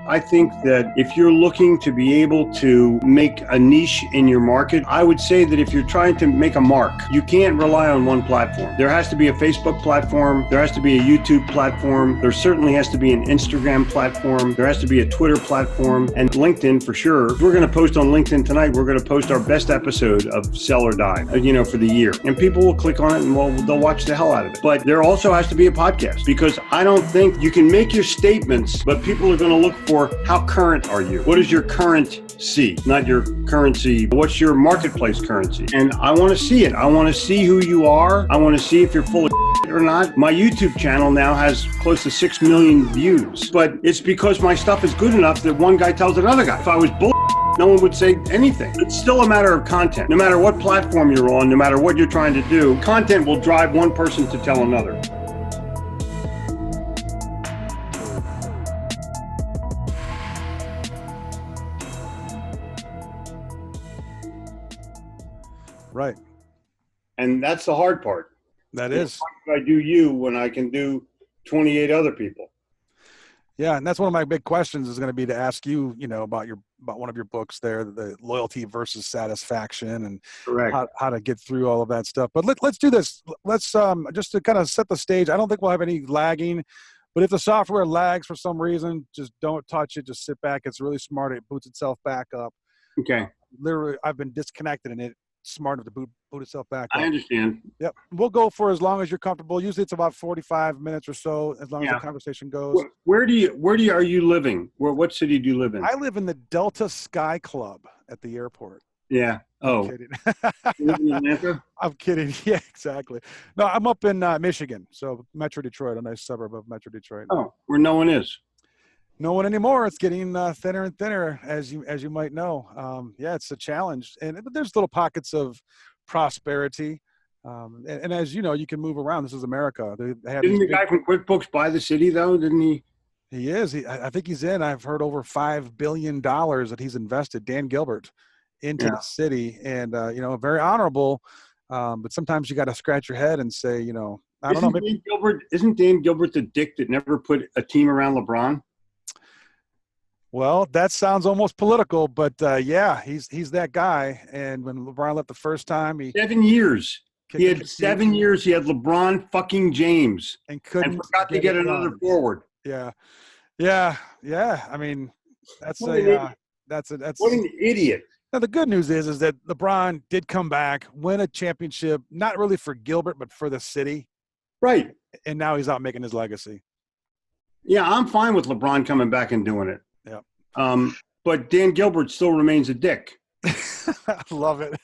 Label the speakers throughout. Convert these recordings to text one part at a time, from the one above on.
Speaker 1: I think that if you're looking to be able to make a niche in your market, I would say that if you're trying to make a mark, you can't rely on one platform. There has to be a Facebook platform. There has to be a YouTube platform. There certainly has to be an Instagram platform. There has to be a Twitter platform and LinkedIn for sure. If we're going to post on LinkedIn tonight, we're going to post our best episode of Sell or Die, for the year. And people will click on it and they'll watch the hell out of it. But there also has to be a podcast, because I don't think you can make your statements, but people are going to look for how current are you? What is your currency? Not your currency. What's your marketplace currency? And I want to see it. I want to see who you are. I want to see if you're full of or not. My YouTube channel now has close to 6 million views, but it's because my stuff is good enough that one guy tells another guy. If I was bull, no one would say anything. It's still a matter of content. No matter what platform you're on, no matter what you're trying to do, content will drive one person to tell another.
Speaker 2: Right.
Speaker 1: And that's the hard part.
Speaker 2: That is.
Speaker 1: Why do you when I can do 28 other people?
Speaker 2: Yeah, and that's one of my big questions is going to be to ask you, about one of your books there, the loyalty versus satisfaction, and how to get through all of that stuff. But let's do this. Let's just to kind of set the stage. I don't think we'll have any lagging, but if the software lags for some reason, just don't touch it. Just sit back. It's really smart. It boots itself back up.
Speaker 1: Okay.
Speaker 2: Literally, I've been disconnected and it's smart enough to boot itself back up.
Speaker 1: I understand.
Speaker 2: Yep. We'll go for as long as you're comfortable. Usually it's about 45 minutes or so, as long as the conversation goes.
Speaker 1: Where are you living? What city do you live in?
Speaker 2: I live in the Delta Sky Club at the airport.
Speaker 1: Yeah.
Speaker 2: I'm kidding.
Speaker 1: You live in Atlanta?
Speaker 2: I'm kidding. Yeah, exactly. No, I'm up in Michigan. So Metro Detroit, a nice suburb of Metro Detroit.
Speaker 1: Oh, where no one is.
Speaker 2: No one anymore. It's getting thinner and thinner, as you might know. It's a challenge, but there's little pockets of prosperity, and as you know, you can move around. This is America. Didn't
Speaker 1: the guy from QuickBooks buy the city though? Didn't he?
Speaker 2: He is. I think he's in. I've heard over $5 billion that he's invested, Dan Gilbert, into the city, and very honorable. But sometimes you got to scratch your head and say, I don't know. Maybe
Speaker 1: Isn't Dan Gilbert the dick that never put a team around LeBron?
Speaker 2: Well, that sounds almost political, but he's that guy. And when LeBron left the first time,
Speaker 1: 7 years. He had 7 years. He had LeBron fucking James
Speaker 2: and
Speaker 1: forgot to get another forward.
Speaker 2: Yeah. I mean, that's
Speaker 1: what an idiot.
Speaker 2: Now the good news is that LeBron did come back, win a championship, not really for Gilbert, but for the city.
Speaker 1: Right.
Speaker 2: And now he's out making his legacy.
Speaker 1: Yeah, I'm fine with LeBron coming back and doing it.
Speaker 2: Yeah.
Speaker 1: But Dan Gilbert still remains a dick.
Speaker 2: Love it.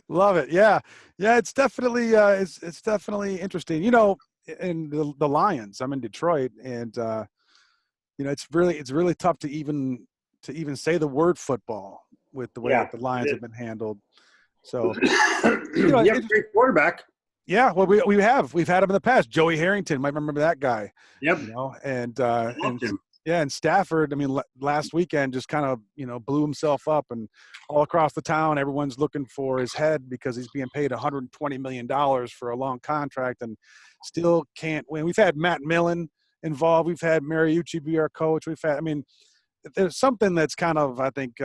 Speaker 2: Love it. Yeah. Yeah. It's definitely, it's definitely interesting, in the Lions. I'm in Detroit, and, it's really tough to even say the word football with the way that the Lions have been handled. So,
Speaker 1: you have a great quarterback.
Speaker 2: Yeah, well, we've had him in the past. Joey Harrington, might remember that guy.
Speaker 1: Yep.
Speaker 2: And Stafford, I mean, last weekend just kind of, blew himself up, and all across the town, everyone's looking for his head because he's being paid $120 million for a long contract and still can't win. We've had Matt Millen involved. We've had Mariucci be our coach. There's something that's kind of, I think,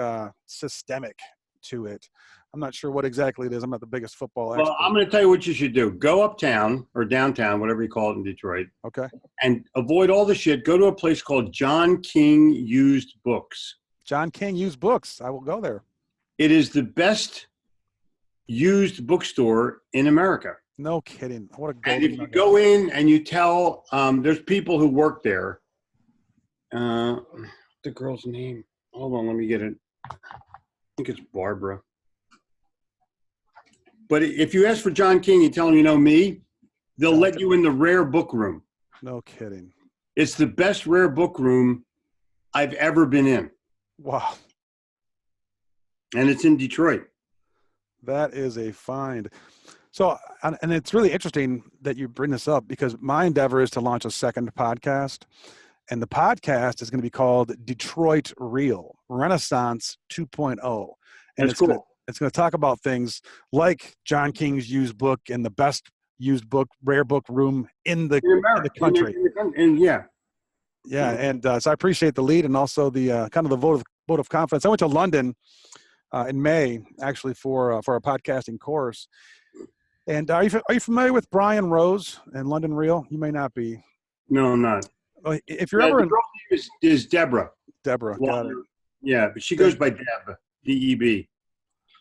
Speaker 2: systemic to it. I'm not sure what exactly it is. I'm not the biggest football expert.
Speaker 1: Well, I'm going to tell you what you should do. Go uptown or downtown, whatever you call it in Detroit.
Speaker 2: Okay.
Speaker 1: And avoid all the shit. Go to a place called John King Used Books.
Speaker 2: John King Used Books. I will go there.
Speaker 1: It is the best used bookstore in America.
Speaker 2: No kidding. What a
Speaker 1: golden nugget. If you go in and you tell, there's people who work there. The girl's name. Hold on, let me get it. I think it's Barbara. But if you ask for John King, you tell them you know me, they'll let you in the rare book room.
Speaker 2: No kidding.
Speaker 1: It's the best rare book room I've ever been in.
Speaker 2: Wow.
Speaker 1: And it's in Detroit.
Speaker 2: That is a find. So, and it's really interesting that you bring this up, because my endeavor is to launch a second podcast. And the podcast is going to be called Detroit Real, Renaissance 2.0. And
Speaker 1: That's cool.
Speaker 2: It's going to talk about things like John King's used book and the best used book, rare book room in the country.
Speaker 1: And yeah.
Speaker 2: Yeah, and so I appreciate the lead and also the kind of the vote of confidence. I went to London in May, actually, for a podcasting course. And are you familiar with Brian Rose and London Real? You may not be.
Speaker 1: No, I'm not.
Speaker 2: If you're
Speaker 1: Yeah,
Speaker 2: ever
Speaker 1: the
Speaker 2: in
Speaker 1: girl name is Deborah.
Speaker 2: Deborah, got it.
Speaker 1: Yeah, but she goes by Deb, D-E-B.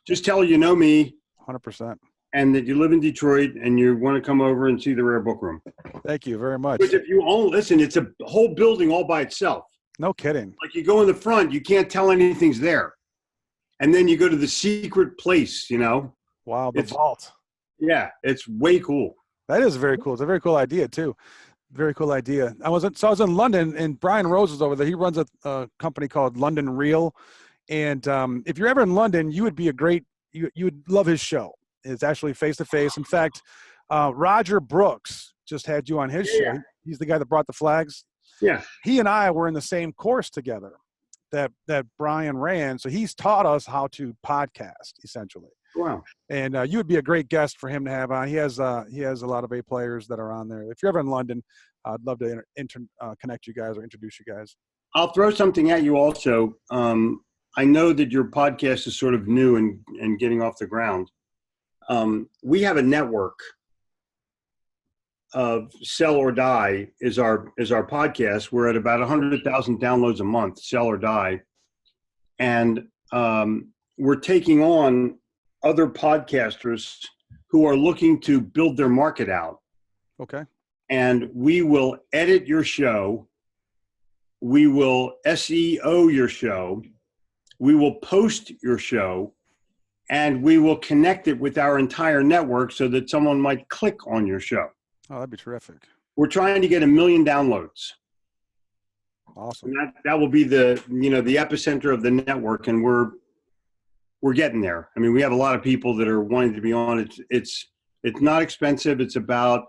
Speaker 1: Just tell her you know me
Speaker 2: 100%.
Speaker 1: and that you live in Detroit and you want to come over and see the Rare Book Room.
Speaker 2: Thank you very much.
Speaker 1: Because if you listen, it's a whole building all by itself.
Speaker 2: No kidding.
Speaker 1: Like you go in the front, you can't tell anything's there. And then you go to the secret place, you know.
Speaker 2: Wow, the vault.
Speaker 1: Yeah, it's way cool.
Speaker 2: That is very cool. It's a very cool idea too. Very cool idea. I was in London, and Brian Rose is over there. He runs a company called London Real, and if you're ever in London, you would be you would love his show. It's actually face to face. In fact, Roger Brooks just had you on his show. He's the guy that brought the flags.
Speaker 1: Yeah.
Speaker 2: He and I were in the same course together that Brian ran. So he's taught us how to podcast essentially.
Speaker 1: Wow.
Speaker 2: And you would be a great guest for him to have on. He has a lot of A players that are on there. If you're ever in London, I'd love to connect you guys or introduce you guys.
Speaker 1: I'll throw something at you also. I know that your podcast is sort of new and getting off the ground. We have a network of Sell or Die is our podcast. We're at about 100,000 downloads a month, Sell or Die. And we're taking on other podcasters who are looking to build their market out.
Speaker 2: Okay.
Speaker 1: And we will edit your show. We will SEO your show. We will post your show. And we will connect it with our entire network so that someone might click on your show.
Speaker 2: Oh, that'd be terrific.
Speaker 1: We're trying to get 1 million downloads.
Speaker 2: Awesome.
Speaker 1: And that will be the epicenter of the network, and we're getting there. I mean, we have a lot of people that are wanting to be on it. It's not expensive. It's about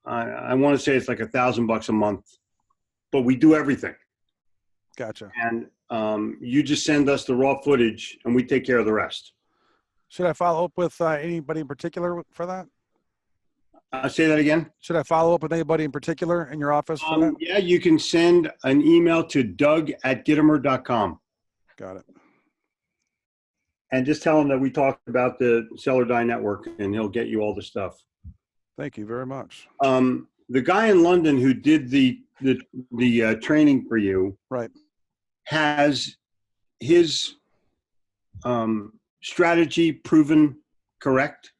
Speaker 1: I want to say it's like $1,000 a month, but we do everything.
Speaker 2: Gotcha.
Speaker 1: And you just send us the raw footage, and we take care of the rest.
Speaker 2: Should I follow up with anybody in particular for that?
Speaker 1: Say that again.
Speaker 2: Should I follow up with anybody in particular in your office for that?
Speaker 1: Yeah, you can send an email to doug@gitomer.com.
Speaker 2: Got it.
Speaker 1: And just tell him that we talked about the Sell or Die Network, and he'll get you all the stuff.
Speaker 2: Thank you very much.
Speaker 1: The guy in London who did the training for you,
Speaker 2: right,
Speaker 1: has his strategy proven correct?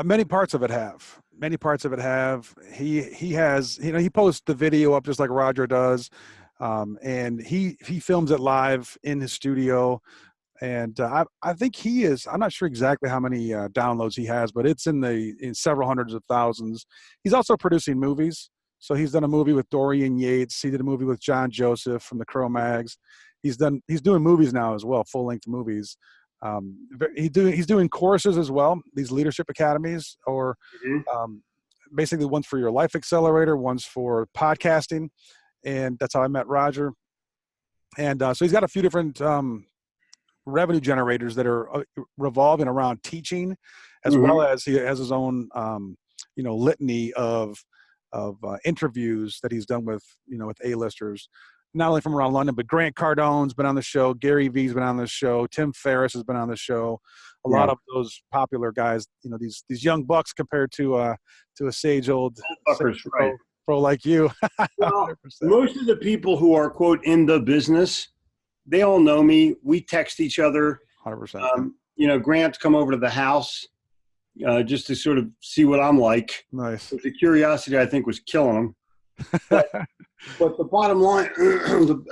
Speaker 2: Many parts of it have. Many parts of it have. He has, he posts the video up just like Roger does, and he films it live in his studio. And I think he is. I'm not sure exactly how many downloads he has, but it's in several hundreds of thousands. He's also producing movies. So he's done a movie with Dorian Yates. He did a movie with John Joseph from the Crow Mags. He's doing movies now as well, full length movies. He's doing courses as well. These leadership academies, or basically one's for your life accelerator, one's for podcasting, and that's how I met Roger. And so he's got a few different revenue generators that are revolving around teaching, as well as he has his own litany of interviews that he's done with A-listers, not only from around London, but Grant Cardone's been on the show, Gary Vee's been on the show, Tim Ferriss has been on the show. A lot of those popular guys, these young bucks compared to a sage old pro like you.
Speaker 1: Well, most of the people who are, quote, in the business, they all know me. We text each other.
Speaker 2: 100%.
Speaker 1: Grant's come over to the house just to sort of see what I'm like.
Speaker 2: Nice.
Speaker 1: The curiosity, I think, was killing him. But the bottom line, the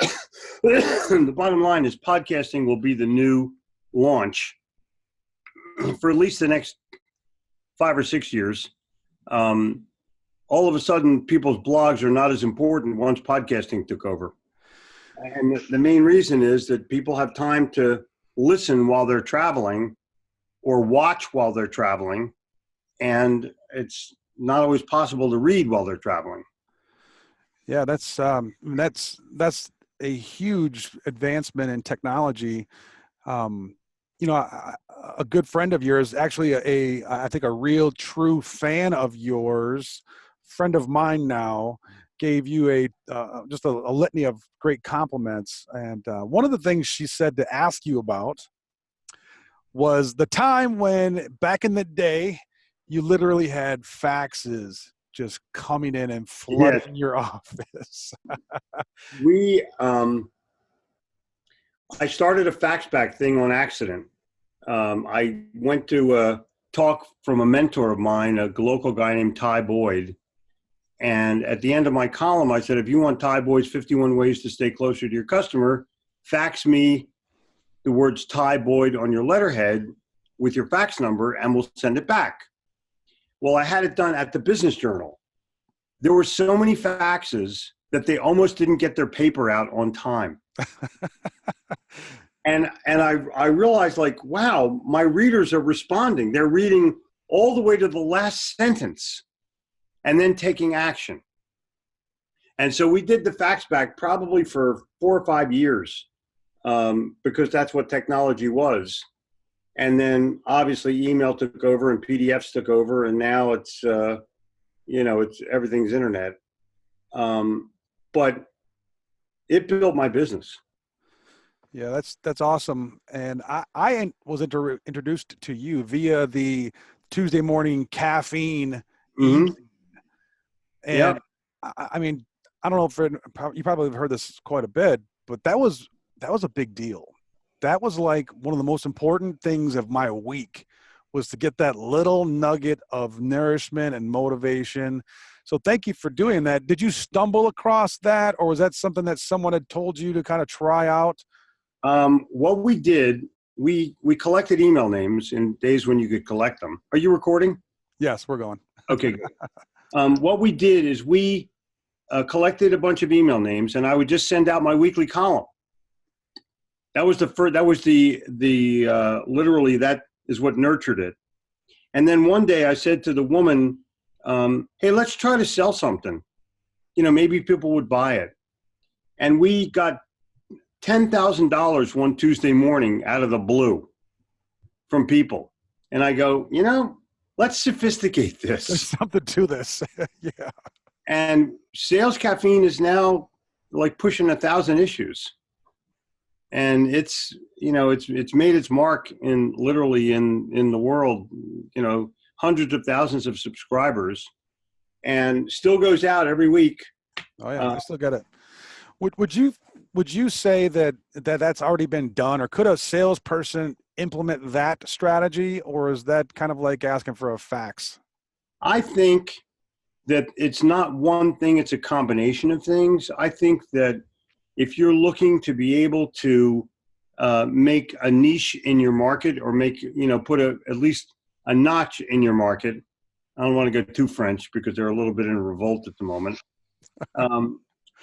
Speaker 1: bottom line is podcasting will be the new launch for at least the next 5 or 6 years. All of a sudden, people's blogs are not as important once podcasting took over. And the main reason is that people have time to listen while they're traveling or watch while they're traveling. And it's not always possible to read while they're traveling.
Speaker 2: Yeah, that's a huge advancement in technology. A good friend of yours, actually I think a real true fan of yours, friend of mine now, gave you just a litany of great compliments. And one of the things she said to ask you about was the time when back in the day, you literally had faxes just coming in and
Speaker 1: Yes,
Speaker 2: flooding your office.
Speaker 1: we. I started a fax back thing on accident. I went to a talk from a mentor of mine, a local guy named Ty Boyd. And at the end of my column, I said, if you want Ty Boyd's 51 ways to stay closer to your customer, fax me the words Ty Boyd on your letterhead with your fax number and we'll send it back. Well, I had it done at the Business Journal. There were so many faxes that they almost didn't get their paper out on time. And I realized, like, wow, my readers are responding. They're reading all the way to the last sentence and then taking action. And so we did the fax back probably for 4 or 5 years because that's what technology was. And then obviously email took over and PDFs took over, and now it's it's everything's internet. But it built my business.
Speaker 2: Yeah, that's awesome. And I was introduced to you via the Tuesday morning caffeine.
Speaker 1: Mm-hmm.
Speaker 2: And I mean, I don't know if you probably have heard this quite a bit, but that was a big deal. That was like one of the most important things of my week, was to get that little nugget of nourishment and motivation. So thank you for doing that. Did you stumble across that, or was that something that someone had told you to kind of try out?
Speaker 1: What we did, we collected email names in days when you could collect them. Are you recording?
Speaker 2: Yes, we're going.
Speaker 1: Okay, good. What we did is we collected a bunch of email names, and I would just send out my weekly column. That was the first. That was the literally, that is what nurtured it. And then one day I said to the woman, "Hey, let's try to sell something. Maybe people would buy it." And we got $10,000 one Tuesday morning out of the blue from people. And I go, let's sophisticate this.
Speaker 2: There's something to this. Yeah.
Speaker 1: And Sales Caffeine is now like pushing 1,000 issues. And it's made its mark in the world, hundreds of thousands of subscribers, and still goes out every week.
Speaker 2: Oh yeah, I still got it. Would you say that's already been done, or could a salesperson implement that strategy, or is that kind of like asking for a fax?
Speaker 1: I think that it's not one thing, it's a combination of things. I think that if you're looking to be able to make a niche in your market, or put at least a notch in your market, I don't want to go too French because they're a little bit in revolt at the moment.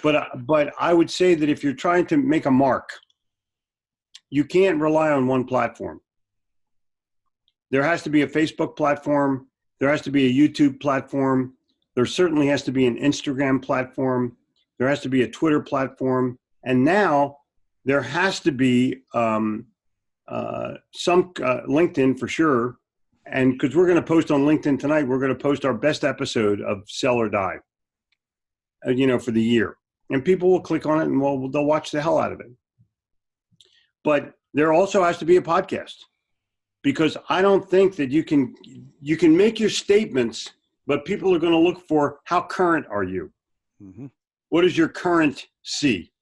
Speaker 1: But I would say that if you're trying to make a mark, you can't rely on one platform. There has to be a Facebook platform. There has to be a YouTube platform. There certainly has to be an Instagram platform. There has to be a Twitter platform. And now there has to be some LinkedIn for sure. And because we're going to post on LinkedIn tonight, we're going to post our best episode of Sell or Die, for the year. And people will click on it and they'll watch the hell out of it. But there also has to be a podcast, because I don't think that you can make your statements, but people are going to look for how current are you? Mm-hmm. What is your currency?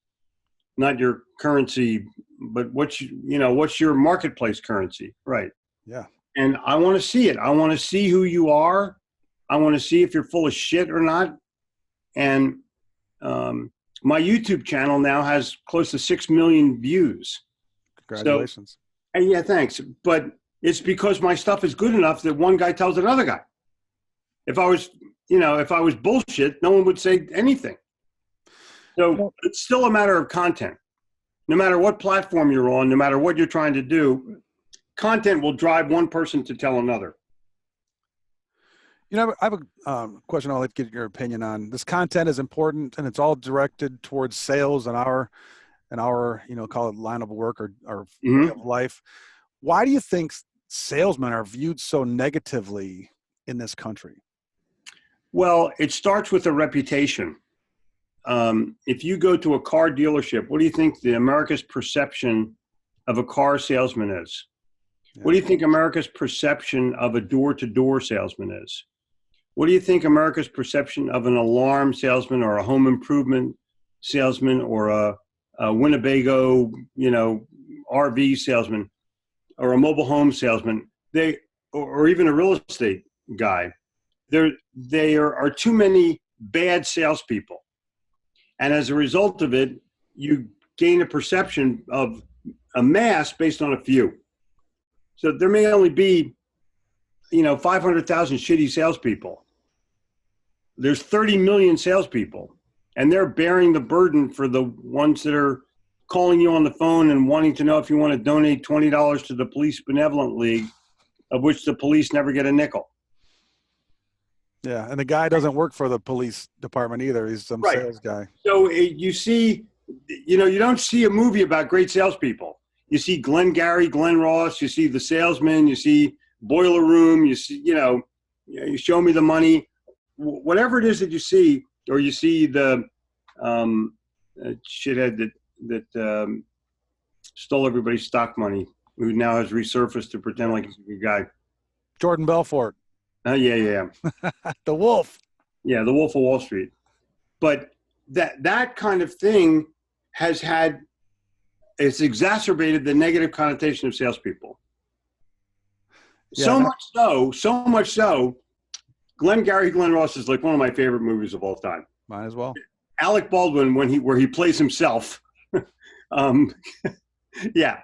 Speaker 1: Not your currency, but what's your marketplace currency, right?
Speaker 2: Yeah.
Speaker 1: And I want to see it. I want to see who you are. I want to see if you're full of shit or not. And my YouTube channel now has close to 6 million views.
Speaker 2: Congratulations.
Speaker 1: So, yeah, thanks. But it's because my stuff is good enough that one guy tells another guy. If I was bullshit, no one would say anything. So it's still a matter of content. No matter what platform you're on, no matter what you're trying to do, content will drive one person to tell another.
Speaker 2: I have a question I'd like to get your opinion on. This content is important, and it's all directed towards sales and our call it line of work or way of life. Why do you think salesmen are viewed so negatively in this country?
Speaker 1: Well, it starts with a reputation. if you go to a car dealership, what do you think the America's perception of a car salesman is? Yeah. What do you think America's perception of a door-to-door salesman is? What do you think America's perception of an alarm salesman or a home improvement salesman or a Winnebago, RV salesman or a mobile home salesman, or even a real estate guy? There are too many bad salespeople. And as a result of it, you gain a perception of a mass based on a few. So there may only be, 500,000 shitty salespeople. There's 30 million salespeople, and they're bearing the burden for the ones that are calling you on the phone and wanting to know if you want to donate $20 to the Police Benevolent League, of which the police never get a nickel.
Speaker 2: Yeah, and the guy doesn't work for the police department either. He's some sales guy.
Speaker 1: So you see, you don't see a movie about great salespeople. You see Glenn Gary, Glenn Ross, you see The Salesman, you see Boiler Room, you see, you Show Me the Money. Whatever it is that you see, or you see the shithead that stole everybody's stock money, who now has resurfaced to pretend like he's a good guy.
Speaker 2: Jordan Belfort.
Speaker 1: Yeah.
Speaker 2: The Wolf.
Speaker 1: Yeah, the Wolf of Wall Street. But that kind of thing it's exacerbated the negative connotation of salespeople. Yeah, so much so, Glenn Gary, Glenn Ross is like one of my favorite movies of all time.
Speaker 2: Mine as well.
Speaker 1: Alec Baldwin, where he plays himself. Yeah.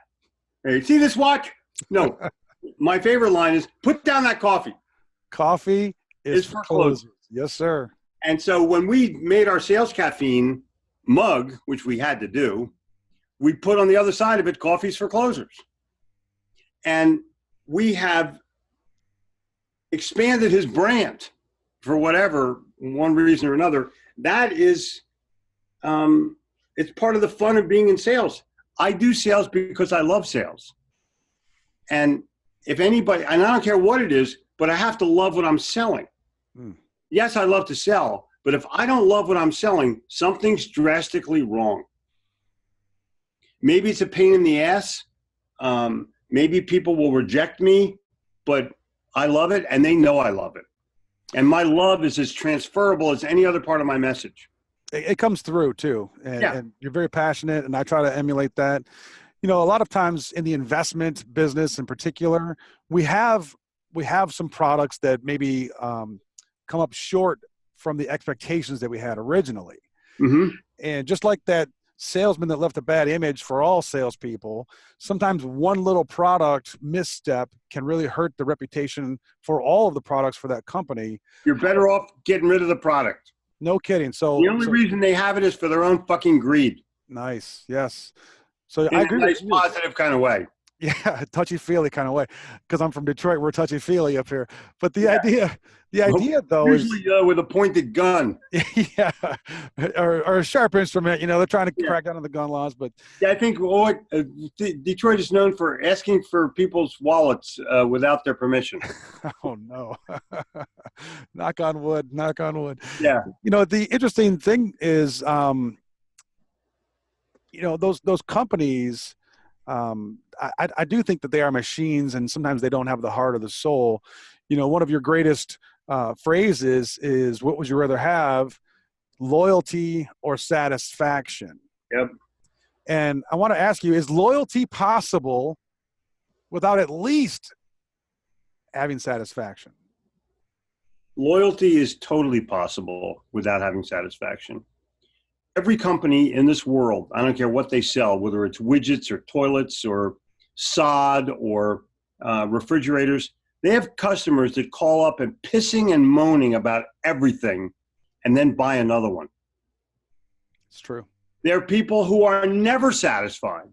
Speaker 1: Hey, see this watch? No. My favorite line is, put down that coffee.
Speaker 2: Coffee is for closers. Yes, sir.
Speaker 1: And so when we made our sales caffeine mug, which we had to do, we put on the other side of it, coffee's for closers. And we have expanded his brand for whatever, one reason or another. That is, it's part of the fun of being in sales. I do sales because I love sales. And if anybody, and I don't care what it is, but I have to love what I'm selling. Yes, I love to sell, but if I don't love what I'm selling, something's drastically wrong. Maybe it's a pain in the ass. Maybe people will reject me, but I love it and they know I love it. And my love is as transferable as any other part of my message.
Speaker 2: It comes through too. And you're very passionate, and I try to emulate that. A lot of times in the investment business in particular, we have some products that maybe come up short from the expectations that we had originally. Mm-hmm. And just like that salesman that left a bad image for all salespeople, sometimes one little product misstep can really hurt the reputation for all of the products for that company.
Speaker 1: You're better off getting rid of the product.
Speaker 2: No kidding. So
Speaker 1: the only reason they have it is for their own fucking greed.
Speaker 2: Nice. Yes. So
Speaker 1: in
Speaker 2: I agree.
Speaker 1: A nice, positive kind of way.
Speaker 2: Yeah, touchy-feely kind of way. Because I'm from Detroit, we're touchy-feely up here. But the idea though
Speaker 1: usually with a pointed gun.
Speaker 2: Yeah, or a sharp instrument. They're trying to crack down on the gun laws. But
Speaker 1: yeah, I think Detroit is known for asking for people's wallets without their permission.
Speaker 2: Oh no! Knock on wood. Knock on wood.
Speaker 1: Yeah.
Speaker 2: The interesting thing is, those companies. I do think that they are machines, and sometimes they don't have the heart or the soul. One of your greatest phrases is, what would you rather have, loyalty or satisfaction?
Speaker 1: Yep.
Speaker 2: And I want to ask you, is loyalty possible without at least having satisfaction?
Speaker 1: Loyalty is totally possible without having satisfaction. Every company in this world, I don't care what they sell, whether it's widgets or toilets or sod or refrigerators, they have customers that call up and pissing and moaning about everything and then buy another one.
Speaker 2: It's true.
Speaker 1: There are people who are never satisfied,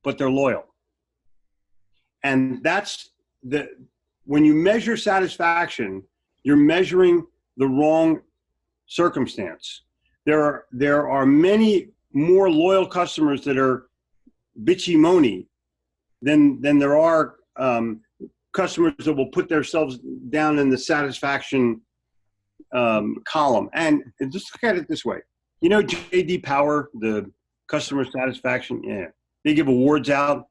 Speaker 1: but they're loyal. And when you measure satisfaction, you're measuring the wrong circumstance. There are many more loyal customers that are bitchy-moany than there are customers that will put themselves down in the satisfaction column. And just look at it this way. You know, J.D. Power, the customer satisfaction, yeah, they give awards out.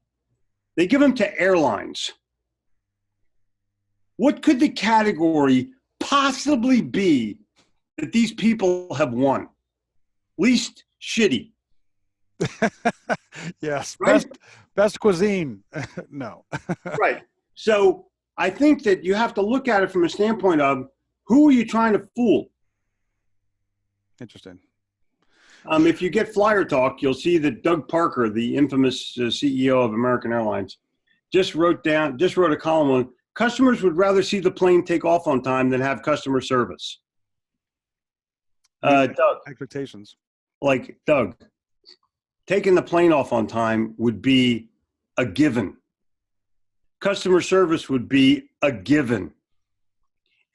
Speaker 1: They give them to airlines. What could the category possibly be that these people have won? Least shitty.
Speaker 2: Yes.
Speaker 1: Right?
Speaker 2: Best cuisine. No.
Speaker 1: Right. So I think that you have to look at it from a standpoint of who are you trying to fool?
Speaker 2: Interesting.
Speaker 1: If you get Flyer Talk, you'll see that Doug Parker, the infamous CEO of American Airlines, just wrote a column on customers would rather see the plane take off on time than have customer service. Doug,
Speaker 2: Expectations.
Speaker 1: like Doug, taking the plane off on time would be a given. Customer service would be a given.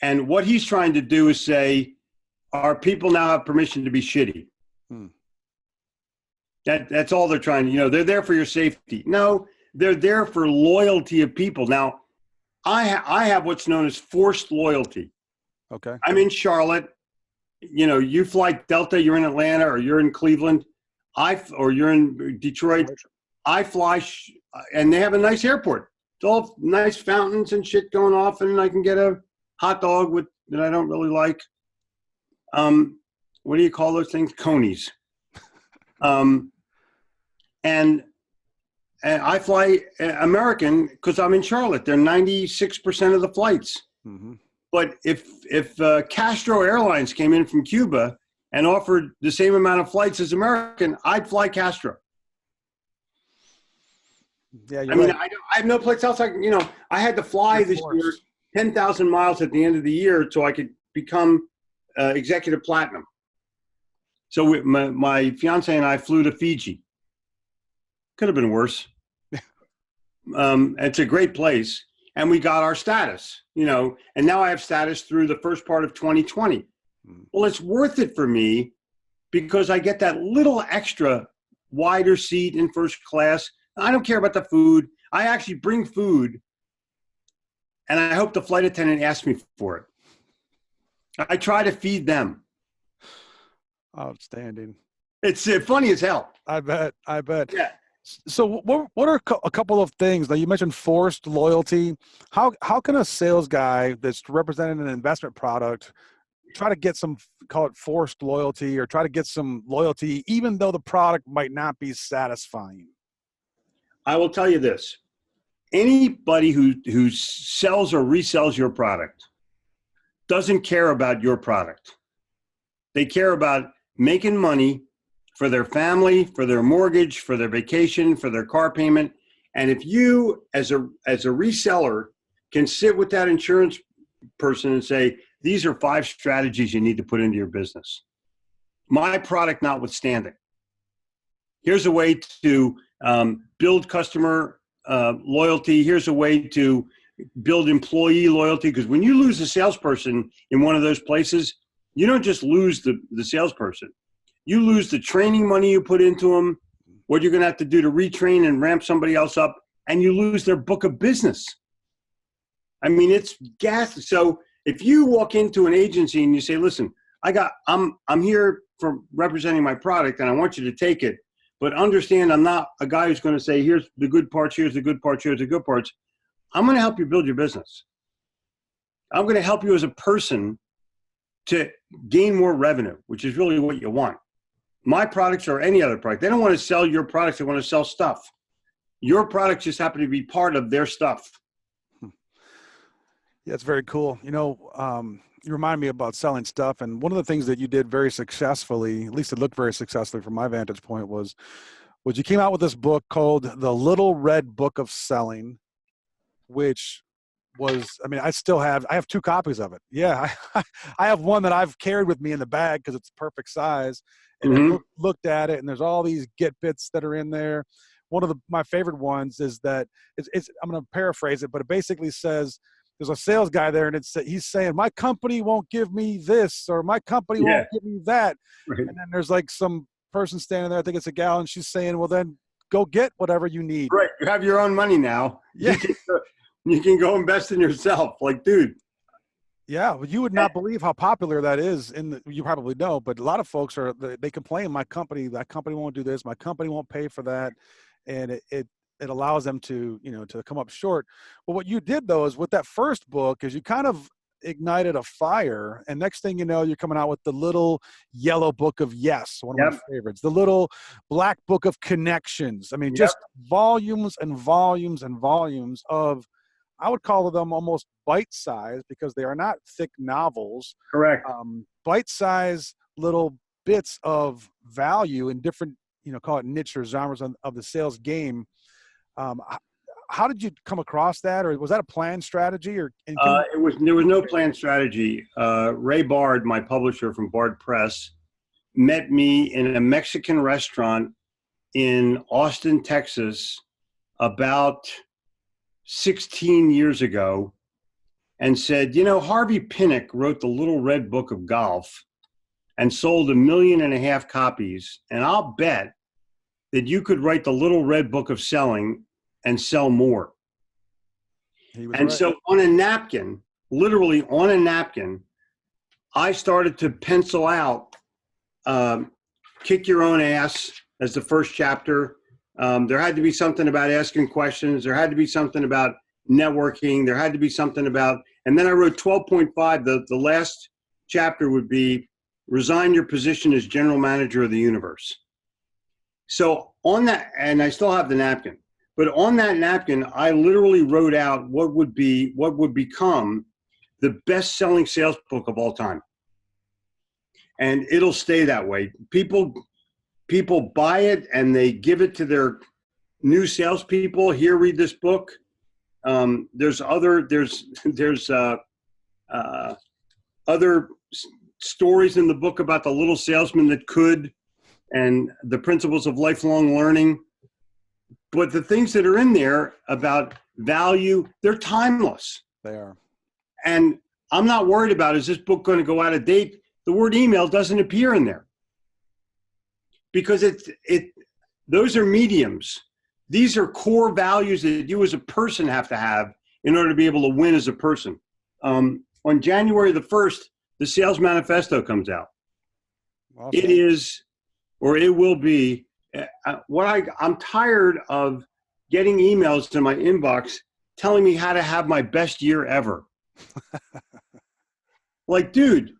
Speaker 1: And what he's trying to do is say, our people now have permission to be shitty. That's all they're trying to, they're there for your safety. No, they're there for loyalty of people. Now, I have what's known as forced loyalty.
Speaker 2: Okay.
Speaker 1: I'm in Charlotte. You fly Delta, you're in Atlanta, or you're in Cleveland, or you're in Detroit. I fly, and they have a nice airport. It's all nice fountains and shit going off, and I can get a hot dog that I don't really like. What do you call those things? Conies. And I fly American because I'm in Charlotte. They're 96% of the flights. Mm-hmm. But if Castro Airlines came in from Cuba and offered the same amount of flights as American, I'd fly Castro.
Speaker 2: Yeah, right.
Speaker 1: I have no place else. I had to fly this year 10,000 miles at the end of the year so I could become executive platinum. So my fiance and I flew to Fiji. Could have been worse. It's a great place. And we got our status, and now I have status through the first part of 2020. Well, it's worth it for me because I get that little extra wider seat in first class. I don't care about the food. I actually bring food, and I hope the flight attendant asks me for it. I try to feed them.
Speaker 2: Outstanding.
Speaker 1: It's funny as hell.
Speaker 2: I bet.
Speaker 1: Yeah.
Speaker 2: So what are a couple of things? Now you mentioned forced loyalty. How can a sales guy that's representing an investment product try to get some, call it forced loyalty, or try to get some loyalty even though the product might not be satisfying?
Speaker 1: I will tell you this. Anybody who sells or resells your product doesn't care about your product. They care about making money for their family, for their mortgage, for their vacation, for their car payment. And if you, as a reseller, can sit with that insurance person and say, these are 5 strategies you need to put into your business, my product notwithstanding, here's a way to build customer loyalty. Here's a way to build employee loyalty. Because when you lose a salesperson in one of those places, you don't just lose the salesperson. You lose the training money you put into them, what you're going to have to do to retrain and ramp somebody else up, and you lose their book of business. I mean, it's gas. So if you walk into an agency and you say, listen, I'm here for representing my product and I want you to take it, but understand I'm not a guy who's going to say, here's the good parts, here's the good parts, here's the good parts. I'm going to help you build your business. I'm going to help you as a person to gain more revenue, which is really what you want. My products or any other product, they don't want to sell your products. They want to sell stuff. Your products just happen to be part of their stuff.
Speaker 2: Yeah, it's very cool. You remind me about selling stuff. And one of the things that you did very successfully, at least it looked very successfully from my vantage point, was you came out with this book called The Little Red Book of Selling, which was, I have 2 copies of it. Yeah. I have one that I've carried with me in the bag because it's perfect size. And I looked at it, and there's all these get bits that are in there. One of my favorite ones is that I'm going to paraphrase it, but it basically says there's a sales guy there, and he's saying, my company won't give me this, or my company won't give me that. Right. And then there's like some person standing there, I think it's a gal, and she's saying, well, then go get whatever you need. Right.
Speaker 1: You have your own money now.
Speaker 2: Yeah.
Speaker 1: You can go invest in yourself. Like, dude,
Speaker 2: Yeah, well, you would not believe how popular that is. You probably know, but a lot of folks they complain, that company won't do this, my company won't pay for that, and it allows them to to come up short. But what you did though is with that first book is you kind of ignited a fire, and next thing you know, you're coming out with the little yellow book of yes, one of my
Speaker 1: Yep.
Speaker 2: favorites, the little black book of connections. I mean,
Speaker 1: Yep.
Speaker 2: just volumes and volumes and volumes of, I would call them almost bite-sized because they are not thick novels,
Speaker 1: Correct.
Speaker 2: bite-sized little bits of value in different, call it niche or genres of the sales game. How did you come across that, or was that a planned strategy?
Speaker 1: There was no planned strategy. Ray Bard, my publisher from Bard Press, met me in a Mexican restaurant in Austin, Texas, about 16 years ago, and said, Harvey Pinnock wrote the Little Red Book of Golf and sold 1.5 million copies. And I'll bet that you could write the Little Red Book of Selling and sell more.
Speaker 2: He was
Speaker 1: And
Speaker 2: right.
Speaker 1: so on a napkin, literally on a napkin, I started to pencil out Kick Your Own Ass as the first chapter. There had to be something about asking questions. There had to be something about networking. There had to be something about, and then I wrote 12.5. The last chapter would be resign your position as general manager of the universe. So on that, and I still have the napkin, but on that napkin, I literally wrote out what would become the best-selling sales book of all time. And it'll stay that way. People buy it and they give it to their new salespeople. Here, read this book. There's other stories in the book about the little salesman that could, and the principles of lifelong learning. But the things that are in there about value, they're timeless.
Speaker 2: They are.
Speaker 1: And I'm not worried about, is this book going to go out of date? The word email doesn't appear in there because those are mediums. These are core values that you as a person have to have in order to be able to win as a person. On January the 1st, the Sales Manifesto comes out.
Speaker 2: Awesome.
Speaker 1: It is, or it will be, I'm tired of getting emails to my inbox telling me how to have my best year ever. Like, dude,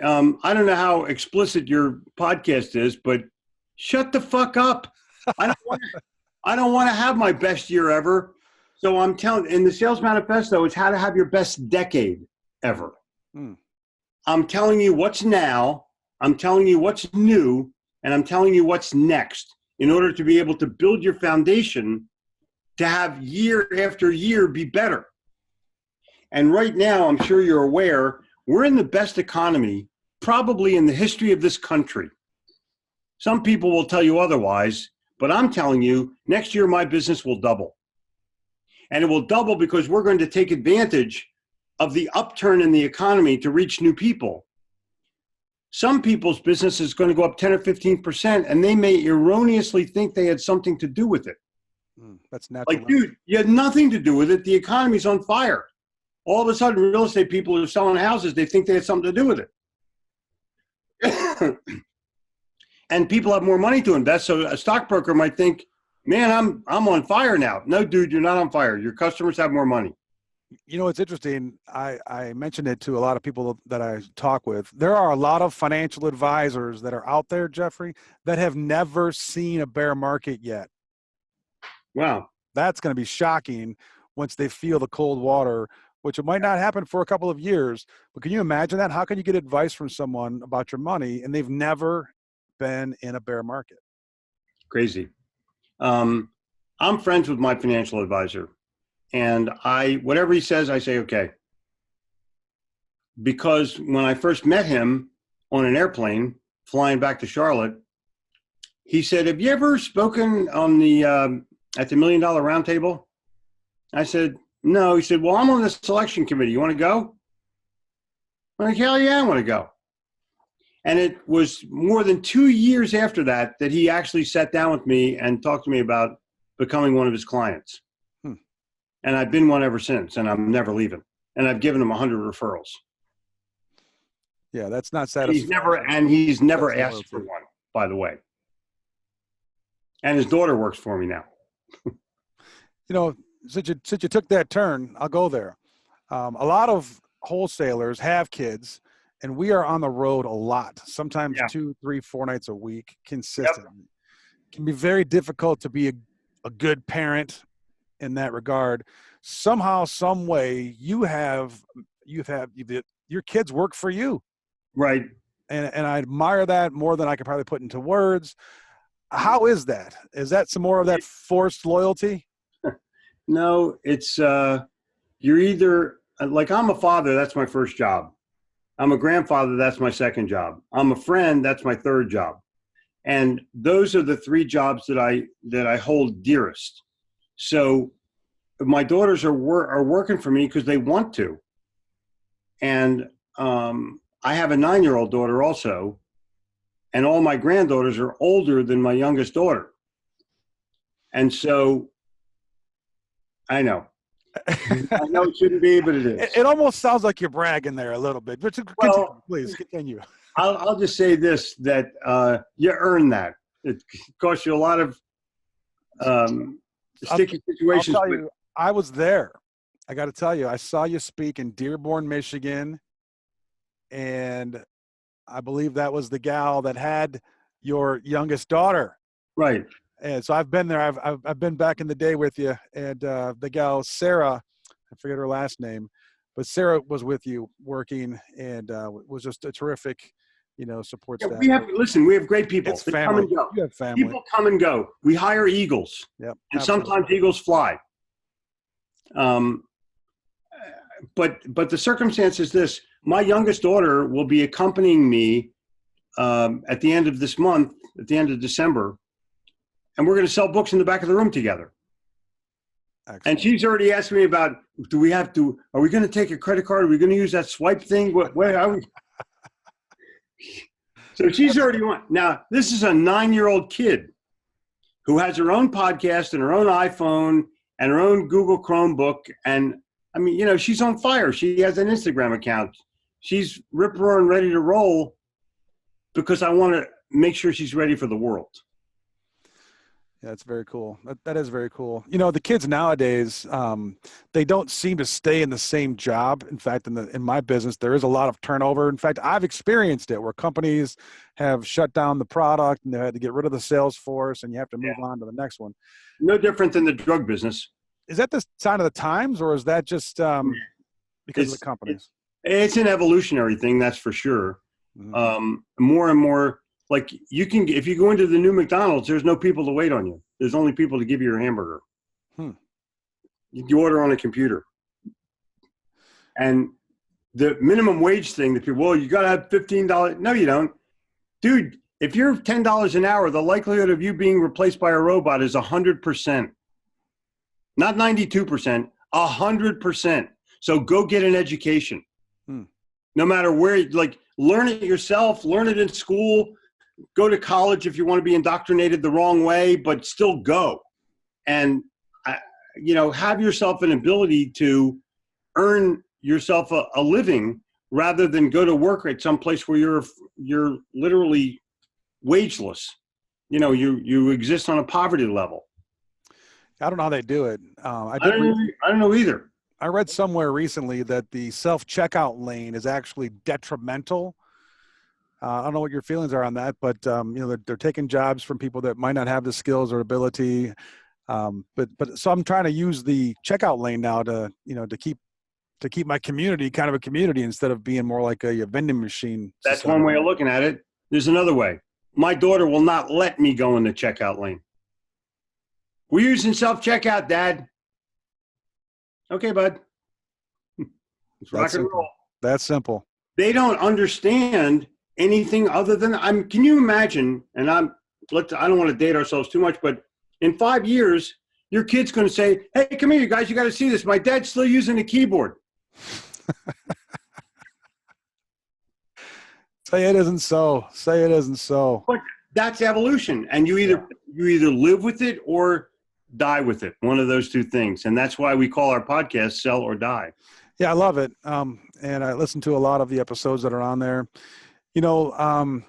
Speaker 1: I don't know how explicit your podcast is, but shut the fuck up. I don't want to have my best year ever. So I'm telling, in the Sales Manifesto, it's how to have your best decade ever. I'm telling you what's now, I'm telling you what's new, and I'm telling you what's next in order to be able to build your foundation to have year after year be better. And right now, I'm sure you're aware, we're in the best economy probably in the history of this country. Some people will tell you otherwise, but I'm telling you, next year my business will double. And it will double because we're going to take advantage of the upturn in the economy to reach new people. Some people's business is going to go up 10 or 15%, and they may erroneously think they had something to do with it.
Speaker 2: That's natural.
Speaker 1: Like, dude, you had nothing to do with it. The economy's on fire. All of a sudden, real estate people are selling houses. They think they had something to do with it. And people have more money to invest. So a stockbroker might think, man, I'm on fire now. No, dude, you're not on fire. Your customers have more money.
Speaker 2: You know, it's interesting. I mentioned it to a lot of people that I talk with. There are a lot of financial advisors that are out there, Jeffrey, that have never seen a bear market yet.
Speaker 1: Wow.
Speaker 2: That's going to be shocking once they feel the cold water, which it might not happen for a couple of years. But can you imagine that? How can you get advice from someone about your money and they've never been in a bear market?
Speaker 1: Crazy. I'm friends with my financial advisor. And whatever he says, I say, okay. Because when I first met him on an airplane flying back to Charlotte, he said, have you ever spoken on at the $1 Million Roundtable? I said, no. He said, well, I'm on the selection committee. You want to go? I'm like, hell yeah, I want to go. And it was more than 2 years after that he actually sat down with me and talked to me about becoming one of his clients. And I've been one ever since, and I'm never leaving. and I've given him 100 referrals.
Speaker 2: Yeah, that's not
Speaker 1: And
Speaker 2: satisfying.
Speaker 1: he's never
Speaker 2: That's
Speaker 1: asked for
Speaker 2: loyalty.
Speaker 1: one, by the way. And his daughter works for me now.
Speaker 2: You know, since you took that turn, I'll go there. A lot of wholesalers have kids, and we are on the road a lot, sometimes
Speaker 1: Yeah.
Speaker 2: 2, 3, 4 nights a week
Speaker 1: Yep.
Speaker 2: consistently. It can be very difficult to be a good parent in that regard. Somehow, some way, your kids work for you.
Speaker 1: Right.
Speaker 2: And I admire that more than I could probably put into words. How is that? Is that some more of that forced loyalty?
Speaker 1: No, it's you're either like, I'm a father, that's my first job. I'm a grandfather, that's my second job. I'm a friend, that's my third job. And those are the 3 jobs that I hold dearest. So my daughters are working for me because they want to. And I have a 9-year-old daughter also, and all my granddaughters are older than my youngest daughter. And so I know it shouldn't be, but it is.
Speaker 2: It almost sounds like you're bragging there a little bit. But please continue.
Speaker 1: I'll just say this, that you earn that. It costs you a lot of sticky situations.
Speaker 2: I'll tell you, I was there. I got to tell you, I saw you speak in Dearborn, Michigan, and I believe that was the gal that had your youngest daughter.
Speaker 1: Right.
Speaker 2: And so I've been there. I've been back in the day with you, and the gal Sarah, I forget her last name, but Sarah was with you working, and was just a terrific, support staff.
Speaker 1: We have great people.
Speaker 2: It's
Speaker 1: They
Speaker 2: family.
Speaker 1: come and go.
Speaker 2: You have family.
Speaker 1: People come and go. We hire eagles.
Speaker 2: Yep.
Speaker 1: And
Speaker 2: Absolutely.
Speaker 1: sometimes eagles fly. But the circumstance is this: my youngest daughter will be accompanying me at the end of this month, at the end of December, and we're going to sell books in the back of the room together.
Speaker 2: Excellent.
Speaker 1: And she's already asked me about, are we going to take a credit card? Are we going to use that swipe thing? Where are we? So she's already now, this is a 9-year-old kid who has her own podcast and her own iPhone and her own Google Chromebook. And I mean, she's on fire. She has an Instagram account. She's rip-roaring ready to roll because I want to make sure she's ready for the world.
Speaker 2: Yeah, that's very cool. That is very cool. The kids nowadays, they don't seem to stay in the same job. In fact, in my business, there is a lot of turnover. In fact, I've experienced it where companies have shut down the product and they had to get rid of the sales force, and you have to move on to the next one.
Speaker 1: No different than the drug business.
Speaker 2: Is that the sign of the times, or is that just because of the companies?
Speaker 1: It's an evolutionary thing, that's for sure.
Speaker 2: Mm-hmm.
Speaker 1: More and more. Like, if you go into the new McDonald's, there's no people to wait on you. There's only people to give you your hamburger. You order on a computer. And the minimum wage thing that people, you got to have $15. No, you don't. Dude, if you're $10 an hour, the likelihood of you being replaced by a robot is 100%. Not 92%, 100%. So go get an education. No matter where, learn it yourself, learn it in school. Go to college if you want to be indoctrinated the wrong way, but still go. And, have yourself an ability to earn yourself a living rather than go to work at some place where you're literally wageless. You exist on a poverty level. I
Speaker 2: don't know how they do it. I
Speaker 1: don't know either.
Speaker 2: I read somewhere recently that the self-checkout lane is actually detrimental. I don't know what your feelings are on that, but they're taking jobs from people that might not have the skills or ability. But so I'm trying to use the checkout lane now to keep my community kind of a community instead of being more like a vending machine.
Speaker 1: That's one way of looking at it. There's another way. My daughter will not let me go in the checkout lane. We're using self-checkout, Dad. Okay, bud. It's rock and roll.
Speaker 2: That's simple.
Speaker 1: They don't understand anything other than can you imagine, and I don't want to date ourselves too much, but in 5 years, your kid's going to say, hey, come here, you guys, you got to see this. My dad's still using a keyboard.
Speaker 2: Say it isn't so. Say it isn't so.
Speaker 1: But that's evolution. And you either live with it or die with it. One of those two things. And that's why we call our podcast Sell or Die.
Speaker 2: Yeah, I love it. And I listen to a lot of the episodes that are on there. You know,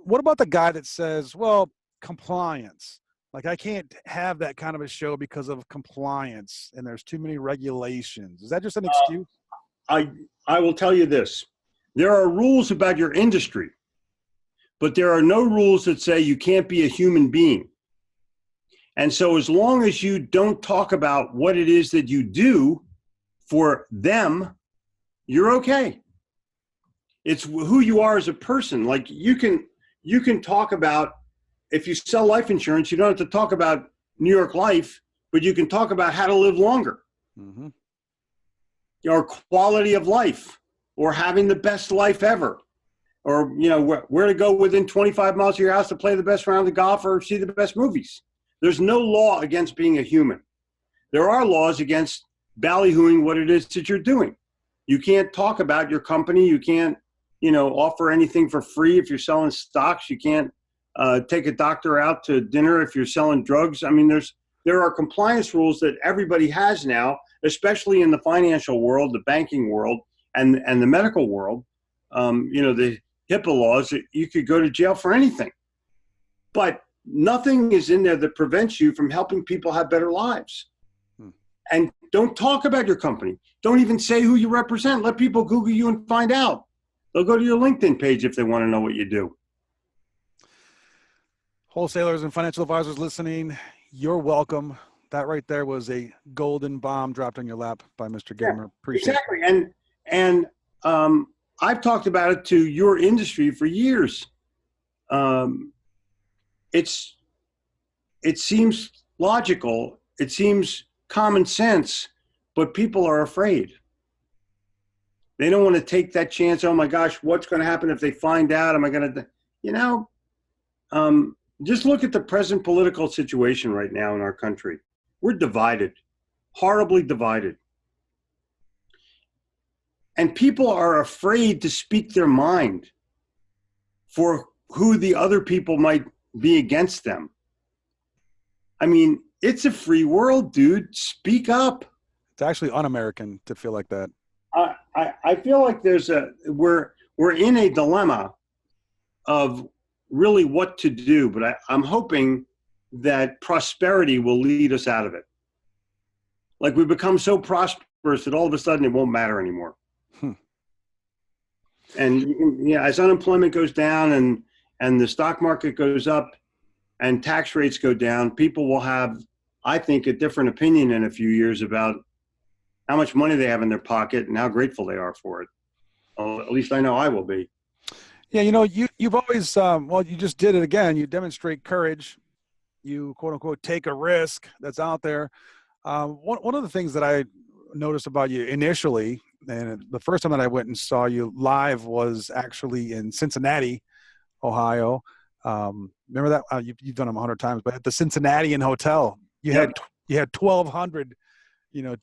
Speaker 2: what about the guy that says, well, compliance? Like, I can't have that kind of a show because of compliance and there's too many regulations. Is that just an excuse?
Speaker 1: I I will tell you this. There are rules about your industry, but there are no rules that say you can't be a human being. And so as long as you don't talk about what it is that you do for them, you're okay. It's who you are as a person. Like you can talk about, if you sell life insurance, you don't have to talk about New York Life, but you can talk about how to live longer.
Speaker 2: Mm-hmm.
Speaker 1: Or quality of life, or having the best life ever, or where to go within 25 miles of your house to play the best round of golf or see the best movies. There's no law against being a human. There are laws against ballyhooing what it is that you're doing. You can't talk about your company. You can't offer anything for free if you're selling stocks. You can't take a doctor out to dinner if you're selling drugs. I mean, there are compliance rules that everybody has now, especially in the financial world, the banking world, and the medical world. The HIPAA laws, that you could go to jail for anything. But nothing is in there that prevents you from helping people have better lives. And don't talk about your company. Don't even say who you represent. Let people Google you and find out. They'll go to your LinkedIn page if they want to know what you do.
Speaker 2: Wholesalers and financial advisors listening, you're welcome. That right there was a golden bomb dropped on your lap by Mr. Gitomer.
Speaker 1: Yeah,
Speaker 2: Appreciate
Speaker 1: exactly. It. And I've talked about it to your industry for years. It seems logical. It seems common sense, but people are afraid. They don't want to take that chance. Oh my gosh, what's going to happen if they find out? Am I going to, just look at the present political situation right now in our country. We're divided, horribly divided. And people are afraid to speak their mind for who the other people might be against them. I mean, it's a free world, dude. Speak up.
Speaker 2: It's actually un-American to feel like that.
Speaker 1: I feel like we're in a dilemma of really what to do, but I'm hoping that prosperity will lead us out of it. Like we become so prosperous that all of a sudden it won't matter anymore. And as unemployment goes down and the stock market goes up and tax rates go down, people will have, I think, a different opinion in a few years about how much money they have in their pocket and how grateful they are for it. Well, at least I know I will be.
Speaker 2: Yeah, you've always, you just did it again. You demonstrate courage. You, quote unquote, take a risk that's out there. One of the things that I noticed about you initially, and the first time that I went and saw you live was actually in Cincinnati, Ohio. Remember that? You've done them 100 times, but at the Cincinnatian Hotel, you had 1,200,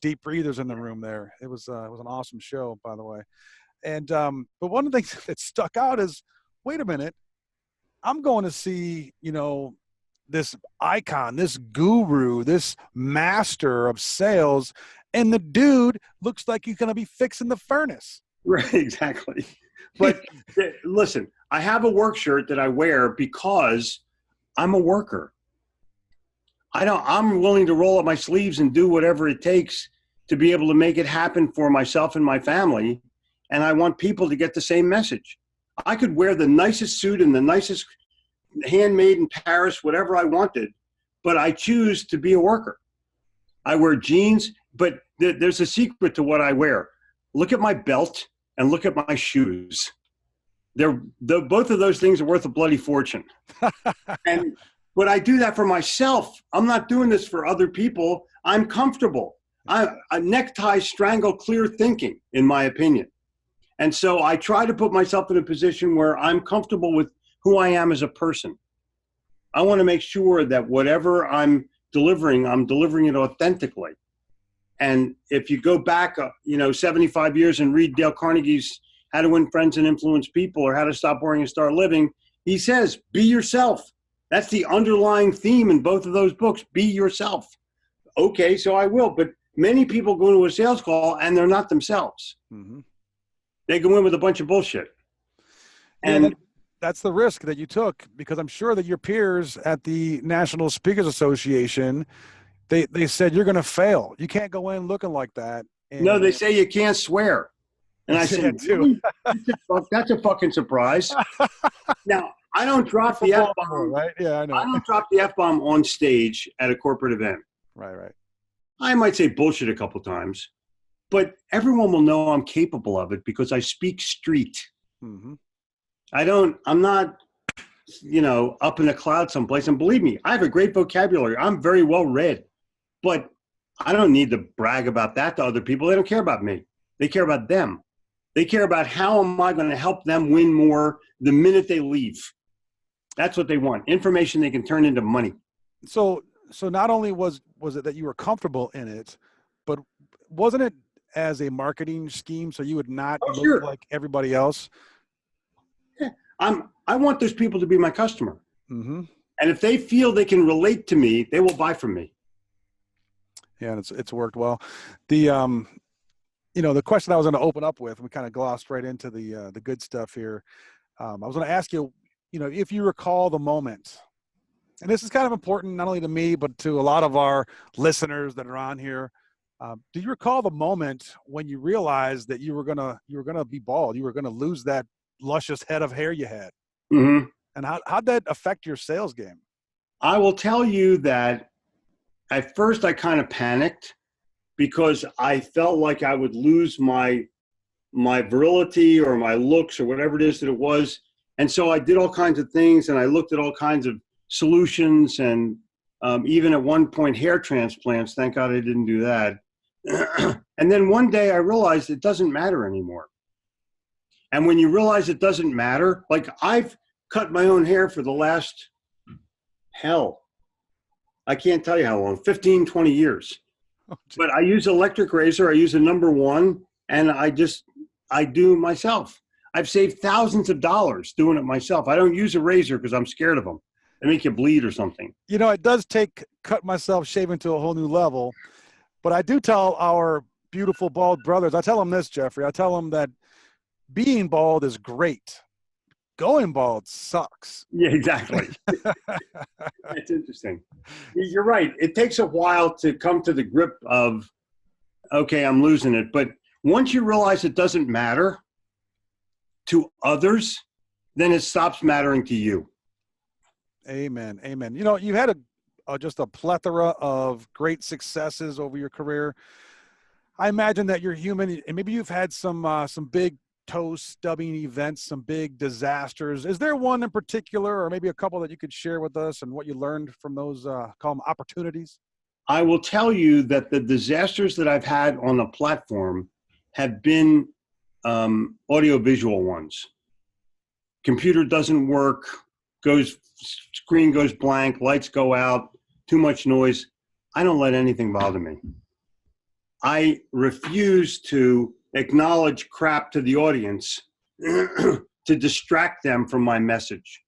Speaker 2: deep breathers in the room there. It was an awesome show, by the way. And but one of the things that stuck out is, wait a minute, I'm going to see, this icon, this guru, this master of sales, and the dude looks like he's going to be fixing the furnace.
Speaker 1: Right, exactly. But listen, I have a work shirt that I wear because I'm a worker. I'm willing to roll up my sleeves and do whatever it takes to be able to make it happen for myself and my family. And I want people to get the same message. I could wear the nicest suit and the nicest handmade in Paris, whatever I wanted, but I choose to be a worker. I wear jeans, but there's a secret to what I wear. Look at my belt and look at my shoes. Both of those things are worth a bloody fortune. But I do that for myself. I'm not doing this for other people. I'm comfortable. Neckties strangle clear thinking, in my opinion. And so I try to put myself in a position where I'm comfortable with who I am as a person. I want to make sure that whatever I'm delivering it authentically. And if you go back, 75 years and read Dale Carnegie's How to Win Friends and Influence People, or How to Stop Worrying and Start Living, he says, be yourself. That's the underlying theme in both of those books. Be yourself. Okay, so I will, but many people go into a sales call and they're not themselves.
Speaker 2: Mm-hmm.
Speaker 1: They go in with a bunch of bullshit.
Speaker 2: And that's the risk that you took, because I'm sure that your peers at the National Speakers Association, they said you're going to fail. You can't go in looking like that. And
Speaker 1: no, they say you can't swear. And I said, really? That's a fucking surprise. Now, I don't drop the F-bomb.
Speaker 2: Right? Yeah, I know.
Speaker 1: I don't drop the F-bomb on stage at a corporate event.
Speaker 2: Right.
Speaker 1: I might say bullshit a couple times, but everyone will know I'm capable of it because I speak street.
Speaker 2: Mm-hmm.
Speaker 1: I'm not, up in a cloud someplace. And believe me, I have a great vocabulary. I'm very well read, but I don't need to brag about that to other people. They don't care about me. They care about them. They care about how am I going to help them win more the minute they leave. That's what they want. Information they can turn into money.
Speaker 2: So not only was it that you were comfortable in it, but wasn't it as a marketing scheme so you would not look like everybody else?
Speaker 1: Yeah. I want those people to be my customer.
Speaker 2: Mm-hmm.
Speaker 1: And if they feel they can relate to me, they will buy from me.
Speaker 2: Yeah, and it's worked well. The question I was going to open up with, we kind of glossed right into the good stuff here. I was going to ask you, if you recall the moment, and this is kind of important not only to me but to a lot of our listeners that are on here. Do you recall the moment when you realized that you were gonna be bald? You were gonna lose that luscious head of hair you had,
Speaker 1: mm-hmm.
Speaker 2: And how'd that affect your sales game?
Speaker 1: I will tell you that at first I kind of panicked because I felt like I would lose my virility or my looks or whatever it is that it was. And so I did all kinds of things, and I looked at all kinds of solutions, and even at one point hair transplants. Thank God I didn't do that. And then one day I realized it doesn't matter anymore. And when you realize it doesn't matter, like I've cut my own hair for the last, I can't tell you how long, 15, 20 years. But I use electric razor, I use a number one, and I do myself. I've saved thousands of dollars doing it myself. I don't use a razor because I'm scared of them. They make you bleed or something.
Speaker 2: It does take cut myself shaving to a whole new level. But I do tell our beautiful bald brothers, I tell them this, Jeffrey, I tell them that being bald is great. Going bald sucks.
Speaker 1: Yeah, exactly. That's interesting. You're right. It takes a while to come to the grip of, okay, I'm losing it. But once you realize it doesn't matter to others, then it stops mattering to you.
Speaker 2: Amen. You had just a plethora of great successes over your career. I imagine that you're human, and maybe you've had some big toe stubbing events, some big disasters. Is there one in particular, or maybe a couple that you could share with us and what you learned from those, call them opportunities?
Speaker 1: I will tell you that the disasters that I've had on the platform have been audiovisual ones. Computer doesn't work, screen goes blank, lights go out, too much noise. I don't let anything bother me. I refuse to acknowledge crap to the audience to distract them from my message.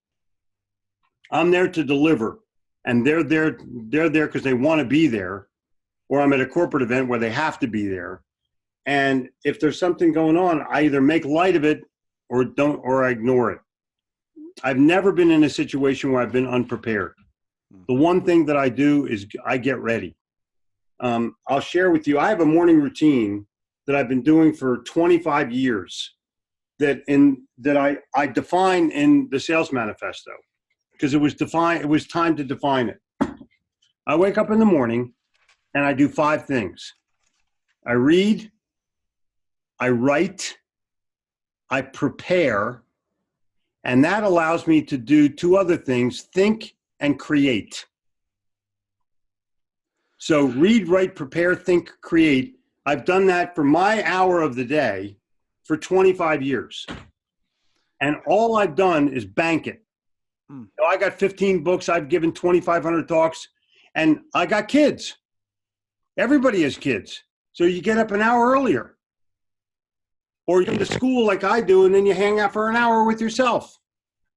Speaker 1: I'm there to deliver, and they're there because they want to be there, or I'm at a corporate event where they have to be there. And if there's something going on, I either make light of it or I ignore it. I've never been in a situation where I've been unprepared. The one thing that I do is I get ready. I'll share with you, I have a morning routine that I've been doing for 25 years that I define in the sales manifesto, because it was time to define it. I wake up in the morning and I do 5 things. I read, I write, I prepare, and that allows me to do 2 other things, think and create. So read, write, prepare, think, create. I've done that for my hour of the day for 25 years. And all I've done is bank it. I got 15 books. I've given 2,500 talks, and I got kids. Everybody has kids. So you get up an hour earlier. Or you go to school like I do, and then you hang out for an hour with yourself.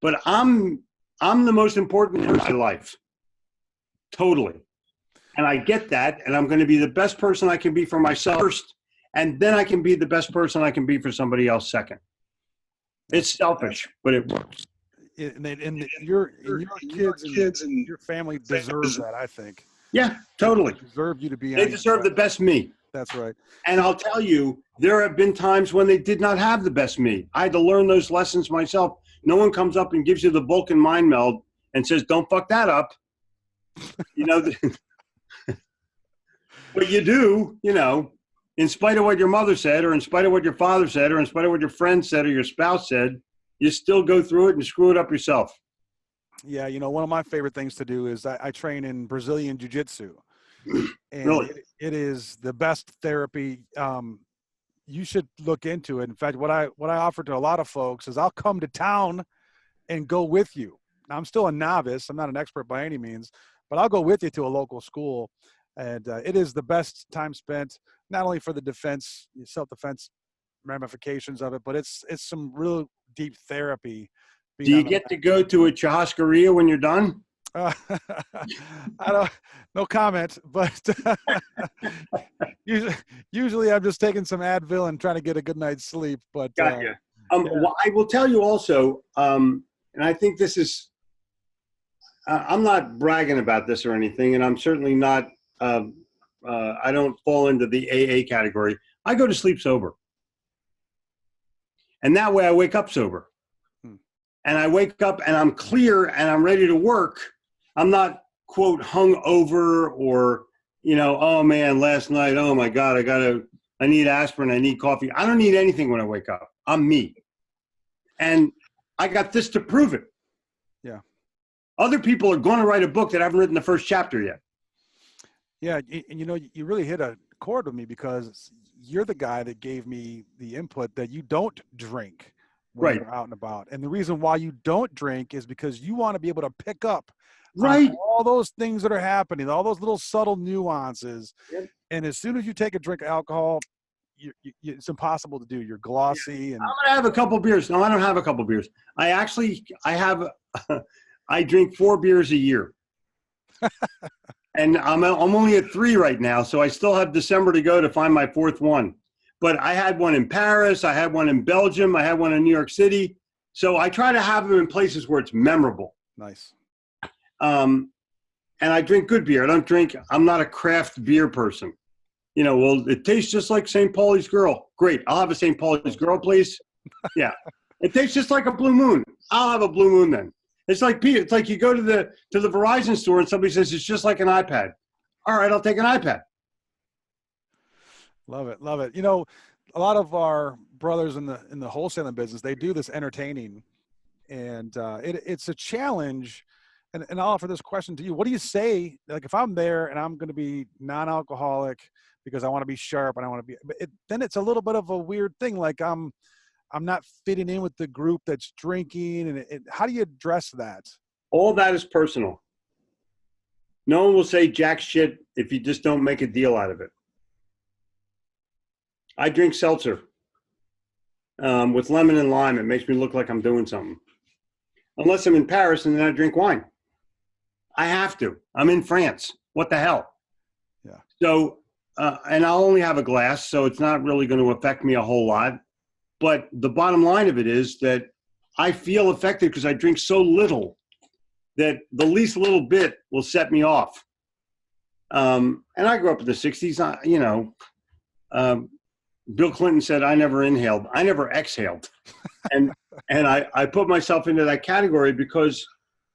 Speaker 1: But I'm the most important in my life. Totally. And I get that, and I'm going to be the best person I can be for myself first, and then I can be the best person I can be for somebody else second. It's selfish, but it works.
Speaker 2: And your kids and your family deserves that, I think.
Speaker 1: Yeah, totally.
Speaker 2: They deserve you to be.
Speaker 1: They deserve the best me.
Speaker 2: That's right.
Speaker 1: And I'll tell you, there have been times when they did not have the best me. I had to learn those lessons myself. No one comes up and gives you the Vulcan mind meld and says, "Don't fuck that up." You know, but you do, you know, in spite of what your mother said, or in spite of what your father said, or in spite of what your friend said, or your spouse said, you still go through it and screw it up yourself.
Speaker 2: Yeah, you know, one of my favorite things to do is I train in Brazilian Jiu-Jitsu. And
Speaker 1: Really?
Speaker 2: it is the best therapy. You should look into it. In fact, what I offer to a lot of folks is I'll come to town and go with you. Now, I'm still a novice. I'm not an expert by any means, but I'll go with you to a local school. And it is the best time spent, not only for the defense, self-defense ramifications of it, but it's some real deep therapy.
Speaker 1: Do you get to go to a churrascaria when you're done?
Speaker 2: I don't, no comment, but usually I'm just taking some Advil and trying to get a good night's sleep. But
Speaker 1: gotcha. Well, I will tell you also, and I think this is, I'm not bragging about this or anything, and I'm certainly not, I don't fall into the AA category. I go to sleep sober. And that way I wake up sober. And I wake up and I'm clear and I'm ready to work. I'm not, quote, hung over or, you know, oh man, last night, oh my God, I need aspirin, I need coffee. I don't need anything when I wake up. I'm me. And I got this to prove it.
Speaker 2: Yeah.
Speaker 1: Other people are going to write a book that haven't written the first chapter yet.
Speaker 2: Yeah. And you know, you really hit a chord with me because you're the guy that gave me the input that you don't drink when you're out and about. And the reason why you don't drink is because you want to be able to pick up all those things that are happening, all those little subtle nuances. Yep. And as soon as you take a drink of alcohol, it's impossible to do. You're glossy. And
Speaker 1: I'm going to have a couple beers. No, I don't have a couple beers. I drink 4 beers a year. And I'm only at 3 right now, so I still have December to go to find my 4th one. But I had one in Paris, I had one in Belgium, I had one in New York City. So I try to have them in places where it's memorable.
Speaker 2: Nice.
Speaker 1: And I drink good beer. I'm not a craft beer person. You know, well, it tastes just like St. Pauli's Girl. Great. I'll have a St. Pauli's Girl, please. Yeah. It tastes just like a Blue Moon. I'll have a Blue Moon then. It's like you go to the Verizon store and somebody says it's just like an iPad. All right, I'll take an iPad.
Speaker 2: Love it. Love it. You know, a lot of our brothers in the wholesaling business, they do this entertaining, and it's a challenge. And I'll offer this question to you. What do you say? Like, if I'm there and I'm going to be non-alcoholic because I want to be sharp and I want to be, then it's a little bit of a weird thing. Like I'm not fitting in with the group that's drinking. And how do you address that?
Speaker 1: All that is personal. No one will say jack shit if you just don't make a deal out of it. I drink seltzer with lemon and lime. It makes me look like I'm doing something. Unless I'm in Paris and then I drink wine. I have to. I'm in France. What the hell?
Speaker 2: Yeah.
Speaker 1: So, and I'll only have a glass, so it's not really going to affect me a whole lot. But the bottom line of it is that I feel affected because I drink so little that the least little bit will set me off. And I grew up in the 60s, you know. Bill Clinton said, I never inhaled. I never exhaled. And I put myself into that category because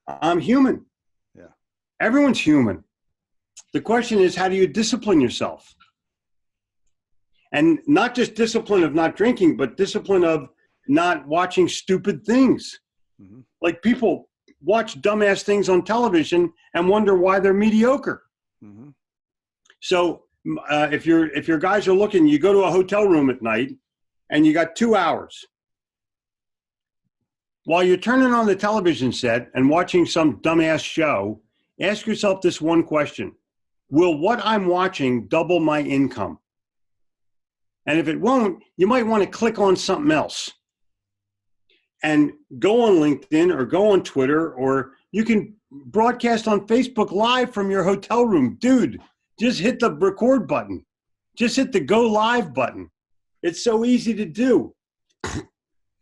Speaker 1: I'm human.
Speaker 2: Yeah.
Speaker 1: Everyone's human. The question is, how do you discipline yourself? And not just discipline of not drinking, but discipline of not watching stupid things. Mm-hmm. Like people watch dumbass things on television and wonder why they're mediocre. Mm-hmm. So if your guys are looking, you go to a hotel room at night and you got 2 hours. While you're turning on the television set and watching some dumbass show, ask yourself this one question. Will what I'm watching double my income? And if it won't, you might want to click on something else and go on LinkedIn or go on Twitter, or you can broadcast on Facebook Live from your hotel room. Dude, Just hit the record button. Just hit the go live button. It's so easy to do.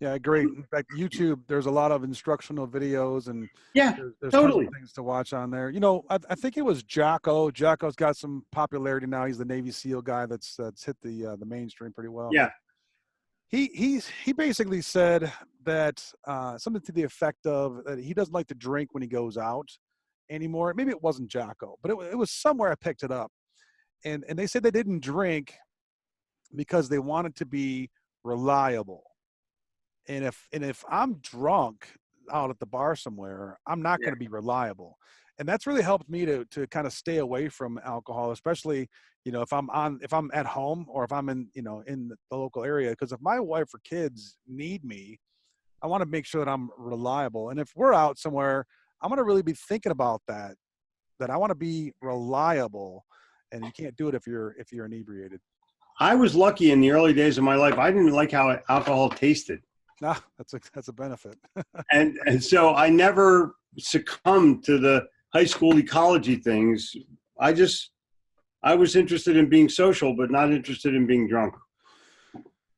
Speaker 2: Yeah, I agree. In fact, YouTube, there's a lot of instructional videos, and
Speaker 1: Yeah,
Speaker 2: there's
Speaker 1: totally.
Speaker 2: tons of things to watch on there. You know, I think it was Jocko. Jocko's got some popularity now. He's the Navy SEAL guy that's hit the mainstream pretty well.
Speaker 1: Yeah.
Speaker 2: He basically said that something to the effect of that he doesn't like to drink when he goes out anymore. Maybe it wasn't Jocko, but it was somewhere I picked it up. And they said they didn't drink because they wanted to be reliable. And if I'm drunk out at the bar somewhere, I'm not going to be reliable. And that's really helped me to kind of stay away from alcohol, especially, you know, if I'm at home or if I'm in, you know, in the local area. Because if my wife or kids need me, I want to make sure that I'm reliable. And if we're out somewhere, I'm going to really be thinking about that I want to be reliable, and you can't do it if you're inebriated.
Speaker 1: I was lucky in the early days of my life. I didn't like how alcohol tasted.
Speaker 2: Ah, that's a benefit.
Speaker 1: and so I never succumbed to the high school ecology things. I was interested in being social, but not interested in being drunk.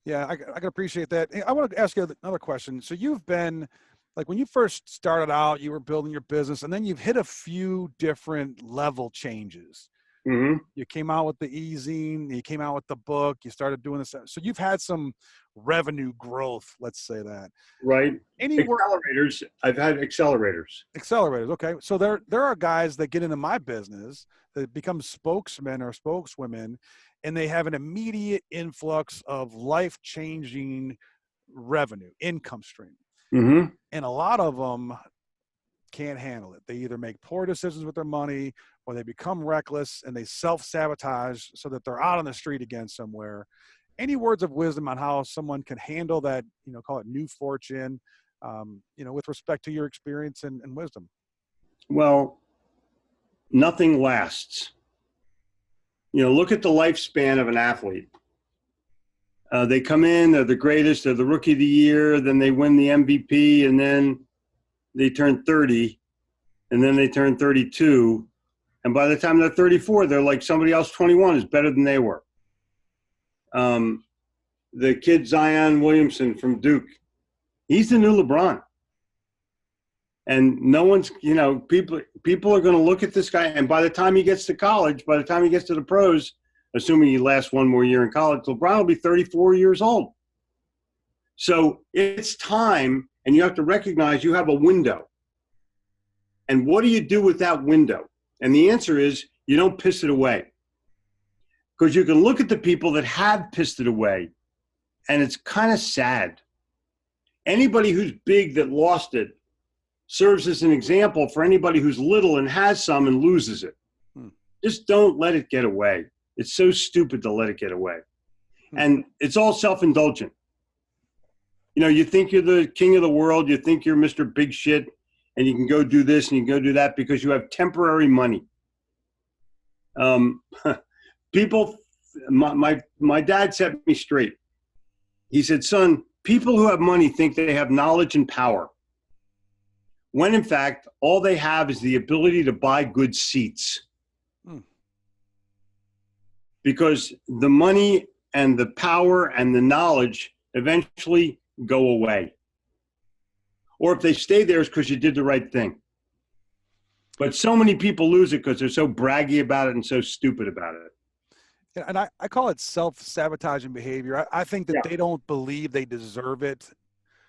Speaker 2: Yeah, I can appreciate that. Hey, I want to ask you another question. So you've been, like, when you first started out, you were building your business, and then you've hit a few different level changes.
Speaker 1: Mm-hmm.
Speaker 2: You came out with the e-zine, you came out with the book, you started doing this. So you've had some revenue growth, let's say that.
Speaker 1: Right.
Speaker 2: Any
Speaker 1: Accelerators. I've had accelerators.
Speaker 2: Accelerators. Okay. So there are guys that get into my business that become spokesmen or spokeswomen, and they have an immediate influx of life-changing revenue, income stream.
Speaker 1: Mm-hmm.
Speaker 2: And a lot of them can't handle it. They either make poor decisions with their money, or they become reckless and they self-sabotage so that they're out on the street again somewhere. Any words of wisdom on how someone can handle that, you know, call it new fortune, you know, with respect to your experience and wisdom?
Speaker 1: Well, nothing lasts. You know, look at the lifespan of an athlete. They come in, they're the greatest, they're the rookie of the year, then they win the MVP, and then they turn 30, and then they turn 32. And by the time they're 34, they're like somebody else 21 is better than they were. The kid Zion Williamson from Duke, he's the new LeBron. And no one's, you know, people are going to look at this guy. And by the time he gets to college, by the time he gets to the pros, assuming he lasts one more year in college, LeBron will be 34 years old. So it's time, and you have to recognize you have a window. And what do you do with that window? And the answer is you don't piss it away. Because you can look at the people that have pissed it away, and it's kind of sad. Anybody who's big that lost it serves as an example for anybody who's little and has some and loses it. Just don't let it get away. It's so stupid to let it get away. And it's all self-indulgent. You know, you think you're the king of the world. You think you're Mr. Big Shit, and you can go do this and you can go do that because you have temporary money. People, my dad set me straight. He said, son, people who have money think they have knowledge and power, when in fact, all they have is the ability to buy good seats. Because the money and the power and the knowledge eventually go away. Or if they stay there, it's because you did the right thing. But so many people lose it because they're so braggy about it and so stupid about it.
Speaker 2: Yeah, and I call it self-sabotaging behavior. I think that they don't believe they deserve it,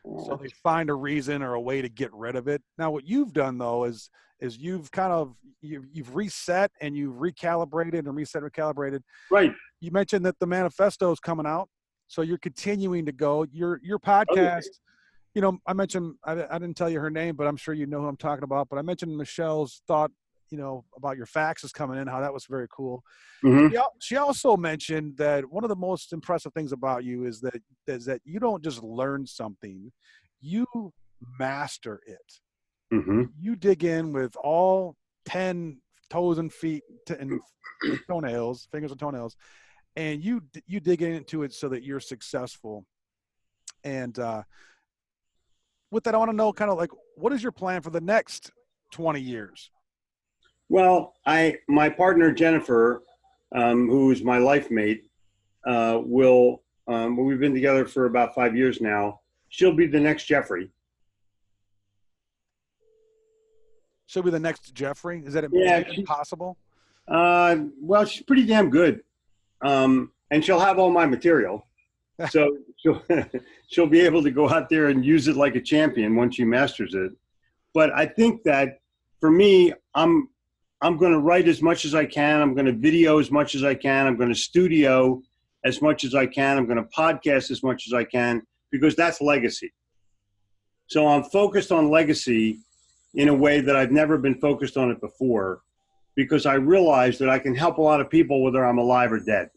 Speaker 2: so they find a reason or a way to get rid of it. Now, what you've done, though, is you've kind of you've reset and you've recalibrated and recalibrated.
Speaker 1: Right.
Speaker 2: You mentioned that the manifesto is coming out, so you're continuing to go. Your podcast, you know, I mentioned I didn't tell you her name, but I'm sure you know who I'm talking about. But I mentioned Michelle's thought, you know, about your faxes coming in, how that was very cool. Mm-hmm. She also mentioned that one of the most impressive things about you is that you don't just learn something, you master it. Mm-hmm. You dig in with all 10 toes and feet and toenails, fingers and toenails, and you dig into it so that you're successful. And with that, I want to know kind of like, what is your plan for the next 20 years?
Speaker 1: Well, my partner, Jennifer, who is my life mate, will, we've been together for about 5 years now. She'll be the next Jeffrey.
Speaker 2: She'll be the next Jeffrey. Is that
Speaker 1: Yeah,
Speaker 2: possible?
Speaker 1: well, she's pretty damn good. And she'll have all my material. So she'll be able to go out there and use it like a champion once she masters it. But I think that for me, I'm going to write as much as I can. I'm going to video as much as I can. I'm going to studio as much as I can. I'm going to podcast as much as I can, because that's legacy. So I'm focused on legacy in a way that I've never been focused on it before, because I realize that I can help a lot of people whether I'm alive or dead.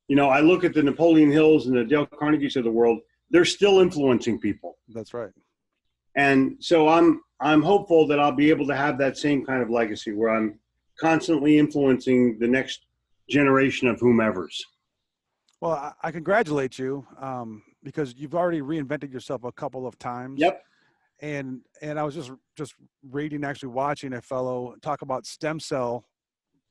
Speaker 1: You know, I look at the Napoleon Hills and the Dale Carnegies of the world, they're still influencing people.
Speaker 2: That's right.
Speaker 1: And so I'm hopeful that I'll be able to have that same kind of legacy where I'm constantly influencing the next generation of whomevers.
Speaker 2: Well, I congratulate you because you've already reinvented yourself a couple of times.
Speaker 1: Yep.
Speaker 2: And I was just reading, actually watching a fellow talk about stem cell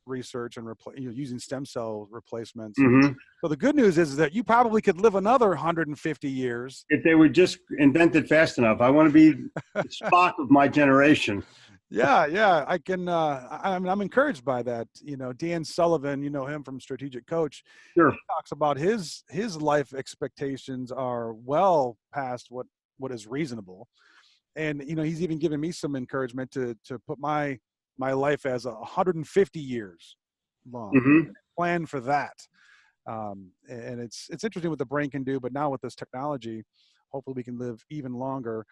Speaker 2: research and using stem cell replacements.
Speaker 1: Mm-hmm.
Speaker 2: So the good news is that you probably could live another 150 years.
Speaker 1: If they were just invented fast enough. I want to be the Spock of my generation.
Speaker 2: Yeah. I can, I'm encouraged by that. You know, Dan Sullivan, you know him from Strategic Coach.
Speaker 1: Sure.
Speaker 2: He talks about his life expectations are well past what is reasonable. And, you know, he's even given me some encouragement to put my life as 150 years long.
Speaker 1: Mm-hmm.
Speaker 2: Plan for that. And it's interesting what the brain can do, but now with this technology, hopefully we can live even longer.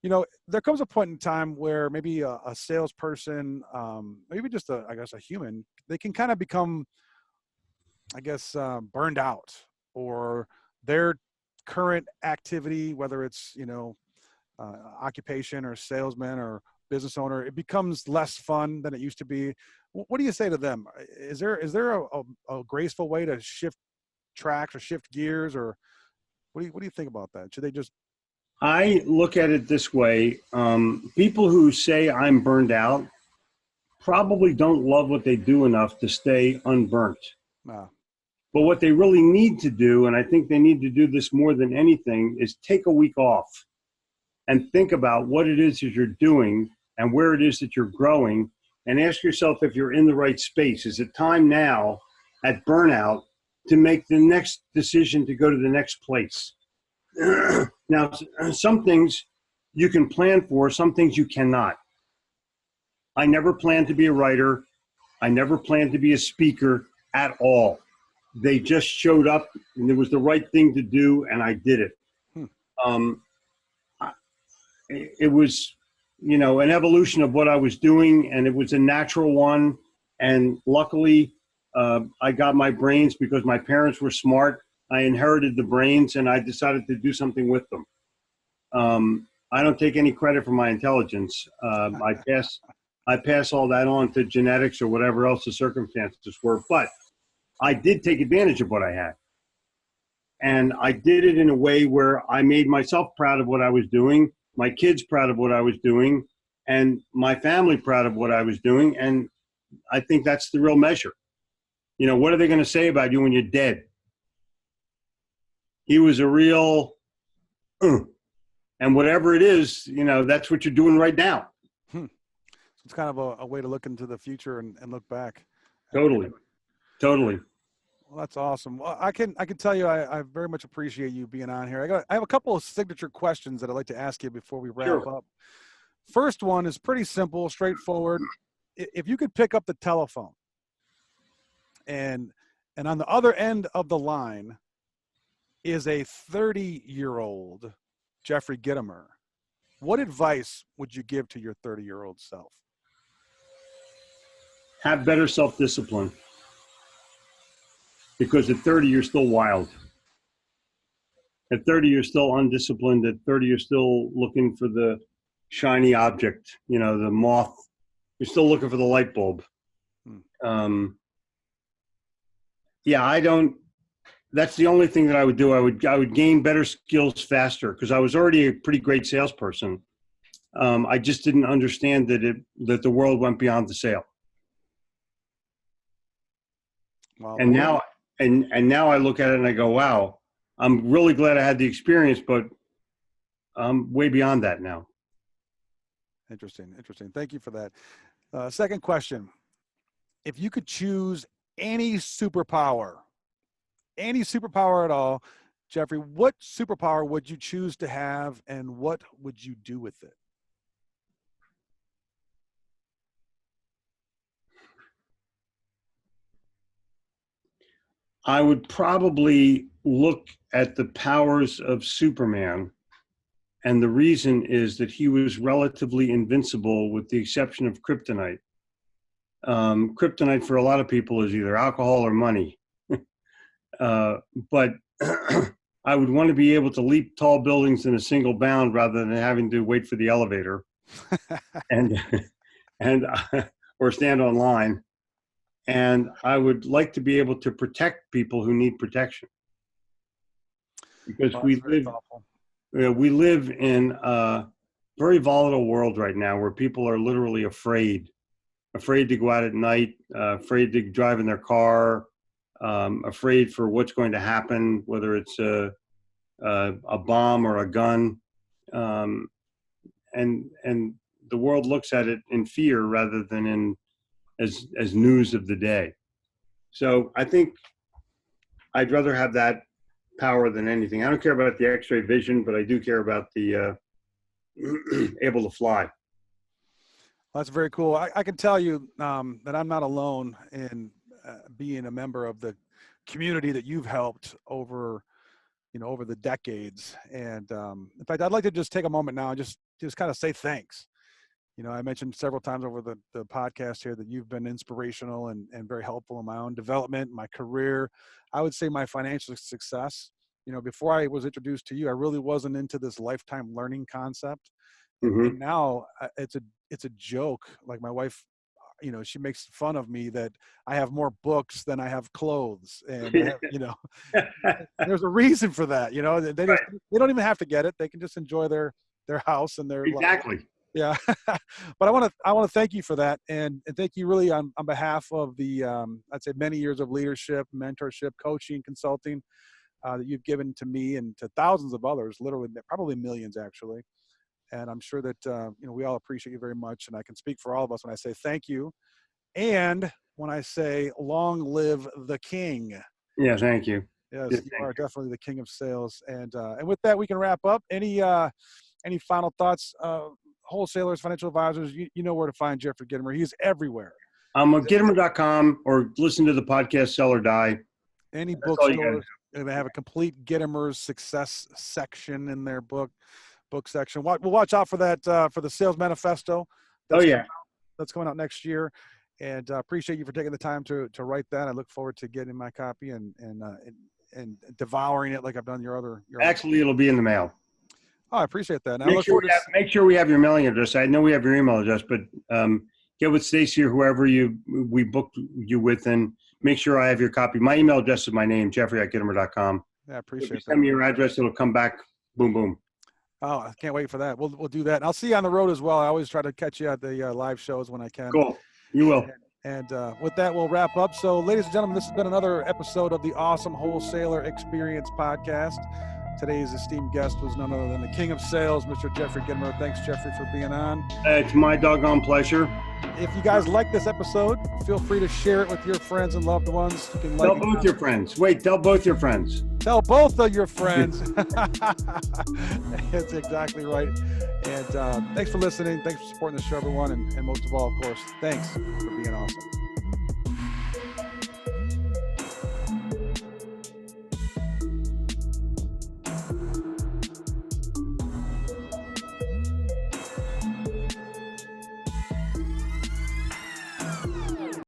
Speaker 2: You know, there comes a point in time where maybe a salesperson, maybe just a human, they can kind of become, burned out, or their current activity, whether it's, occupation or salesman or business owner, it becomes less fun than it used to be. What do you say to them? Is there a graceful way to shift tracks or shift gears, or what do you think about that? Should they just?
Speaker 1: I look at it this way. People who say I'm burned out probably don't love what they do enough to stay unburnt.
Speaker 2: Ah.
Speaker 1: But what they really need to do, and I think they need to do this more than anything, is take a week off and think about what it is that you're doing and where it is that you're growing, and ask yourself if you're in the right space. Is it time now at burnout to make the next decision to go to the next place? Now, some things you can plan for, some things you cannot. I never planned to be a writer. I never planned to be a speaker at all. They just showed up, and it was the right thing to do, and I did it. It was, an evolution of what I was doing, and it was a natural one. And luckily, I got my brains because my parents were smart. I inherited the brains, and I decided to do something with them. I don't take any credit for my intelligence. I pass all that on to genetics or whatever else the circumstances were. But I did take advantage of what I had. And I did it in a way where I made myself proud of what I was doing, my kids proud of what I was doing, and my family proud of what I was doing. And I think that's the real measure. What are they going to say about you when you're dead? He was a real, and whatever it is, that's what you're doing right now.
Speaker 2: It's kind of a way to look into the future and look back.
Speaker 1: Totally.
Speaker 2: Well, that's awesome. Well, I can tell you, I very much appreciate you being on here. I have a couple of signature questions that I'd like to ask you before we wrap up. First one is pretty simple, straightforward. If you could pick up the telephone and on the other end of the line is a 30-year-old Jeffrey Gitomer, what advice would you give to your 30-year-old self?
Speaker 1: Have better self-discipline. Because at 30, you're still wild. At 30, you're still undisciplined. At 30, you're still looking for the shiny object, the moth. You're still looking for the light bulb. That's the only thing that I would do. I would gain better skills faster because I was already a pretty great salesperson. I just didn't understand that the world went beyond the sale.
Speaker 2: Well,
Speaker 1: And now, and now I look at it and I go, wow, I'm really glad I had the experience, but I'm way beyond that now.
Speaker 2: Interesting. Thank you for that. Second question. If you could choose any superpower at all, Jeffrey, what superpower would you choose to have, and what would you do with it?
Speaker 1: I would probably look at the powers of Superman. And the reason is that he was relatively invincible with the exception of kryptonite. Kryptonite for a lot of people is either alcohol or money. But I would want to be able to leap tall buildings in a single bound rather than having to wait for the elevator and or stand on line. And I would like to be able to protect people who need protection, because we live in a very volatile world right now where people are literally afraid to go out at night, afraid to drive in their car, afraid for what's going to happen, whether it's a bomb or a gun. And the world looks at it in fear rather than as news of the day. So I think I'd rather have that power than anything. I don't care about the X-ray vision, but I do care about the able to fly.
Speaker 2: That's very cool. I can tell you that I'm not alone in being a member of the community that you've helped over the decades. And in fact, I'd like to just take a moment now and just kind of say thanks. I mentioned several times over the podcast here that you've been inspirational and very helpful in my own development, my career. I would say my financial success. Before I was introduced to you, I really wasn't into this lifetime learning concept.
Speaker 1: Mm-hmm.
Speaker 2: And now it's a joke. Like my wife, she makes fun of me that I have more books than I have clothes. And, there's a reason for that. They don't even have to get it. They can just enjoy their house and their
Speaker 1: exactly.
Speaker 2: life. Yeah. But I want to thank you for that. And thank you really on behalf of the, I'd say many years of leadership, mentorship, coaching, consulting that you've given to me and to thousands of others, literally, probably millions actually. And I'm sure that, we all appreciate you very much. And I can speak for all of us when I say thank you. And when I say long live the king.
Speaker 1: Yeah, thank you.
Speaker 2: Yes, you are definitely the king of sales. And with that, we can wrap up. Any final thoughts? Wholesalers, financial advisors, you know where to find Jeffrey Gitomer. He's everywhere.
Speaker 1: I'm on Gitomer.com, or listen to the podcast Sell or Die.
Speaker 2: Any bookstores, they have a complete Gitomer's success section in their book section. We'll watch out for that for the sales manifesto. That's coming out next year. And appreciate you for taking the time to write that. I look forward to getting my copy and devouring it like I've done your other.
Speaker 1: Actually, it'll be in the mail.
Speaker 2: Oh, I appreciate that.
Speaker 1: Make sure we have your mailing address. I know we have your email address, but get with Stacy or whoever we booked you with, and make sure I have your copy. My email address is my name, Jeffrey@Gitomer.com.
Speaker 2: Yeah, I appreciate that.
Speaker 1: Send me your address. It'll come back. Boom, boom.
Speaker 2: Oh, I can't wait for that. We'll do that. And I'll see you on the road as well. I always try to catch you at the live shows when I can.
Speaker 1: Cool. You will.
Speaker 2: And with that, we'll wrap up. So, ladies and gentlemen, this has been another episode of the Awesome Wholesaler Experience Podcast. Today's esteemed guest was none other than the king of sales, Mr. Jeffrey Gitomer. Thanks, Jeffrey, for being on.
Speaker 1: It's my doggone pleasure.
Speaker 2: If you guys like this episode, feel free to share it with your friends and loved ones. You can
Speaker 1: tell both your friends. Wait, tell both your friends.
Speaker 2: Tell both of your friends. That's exactly right. And thanks for listening. Thanks for supporting the show, everyone. And most of all, of course, thanks for being awesome.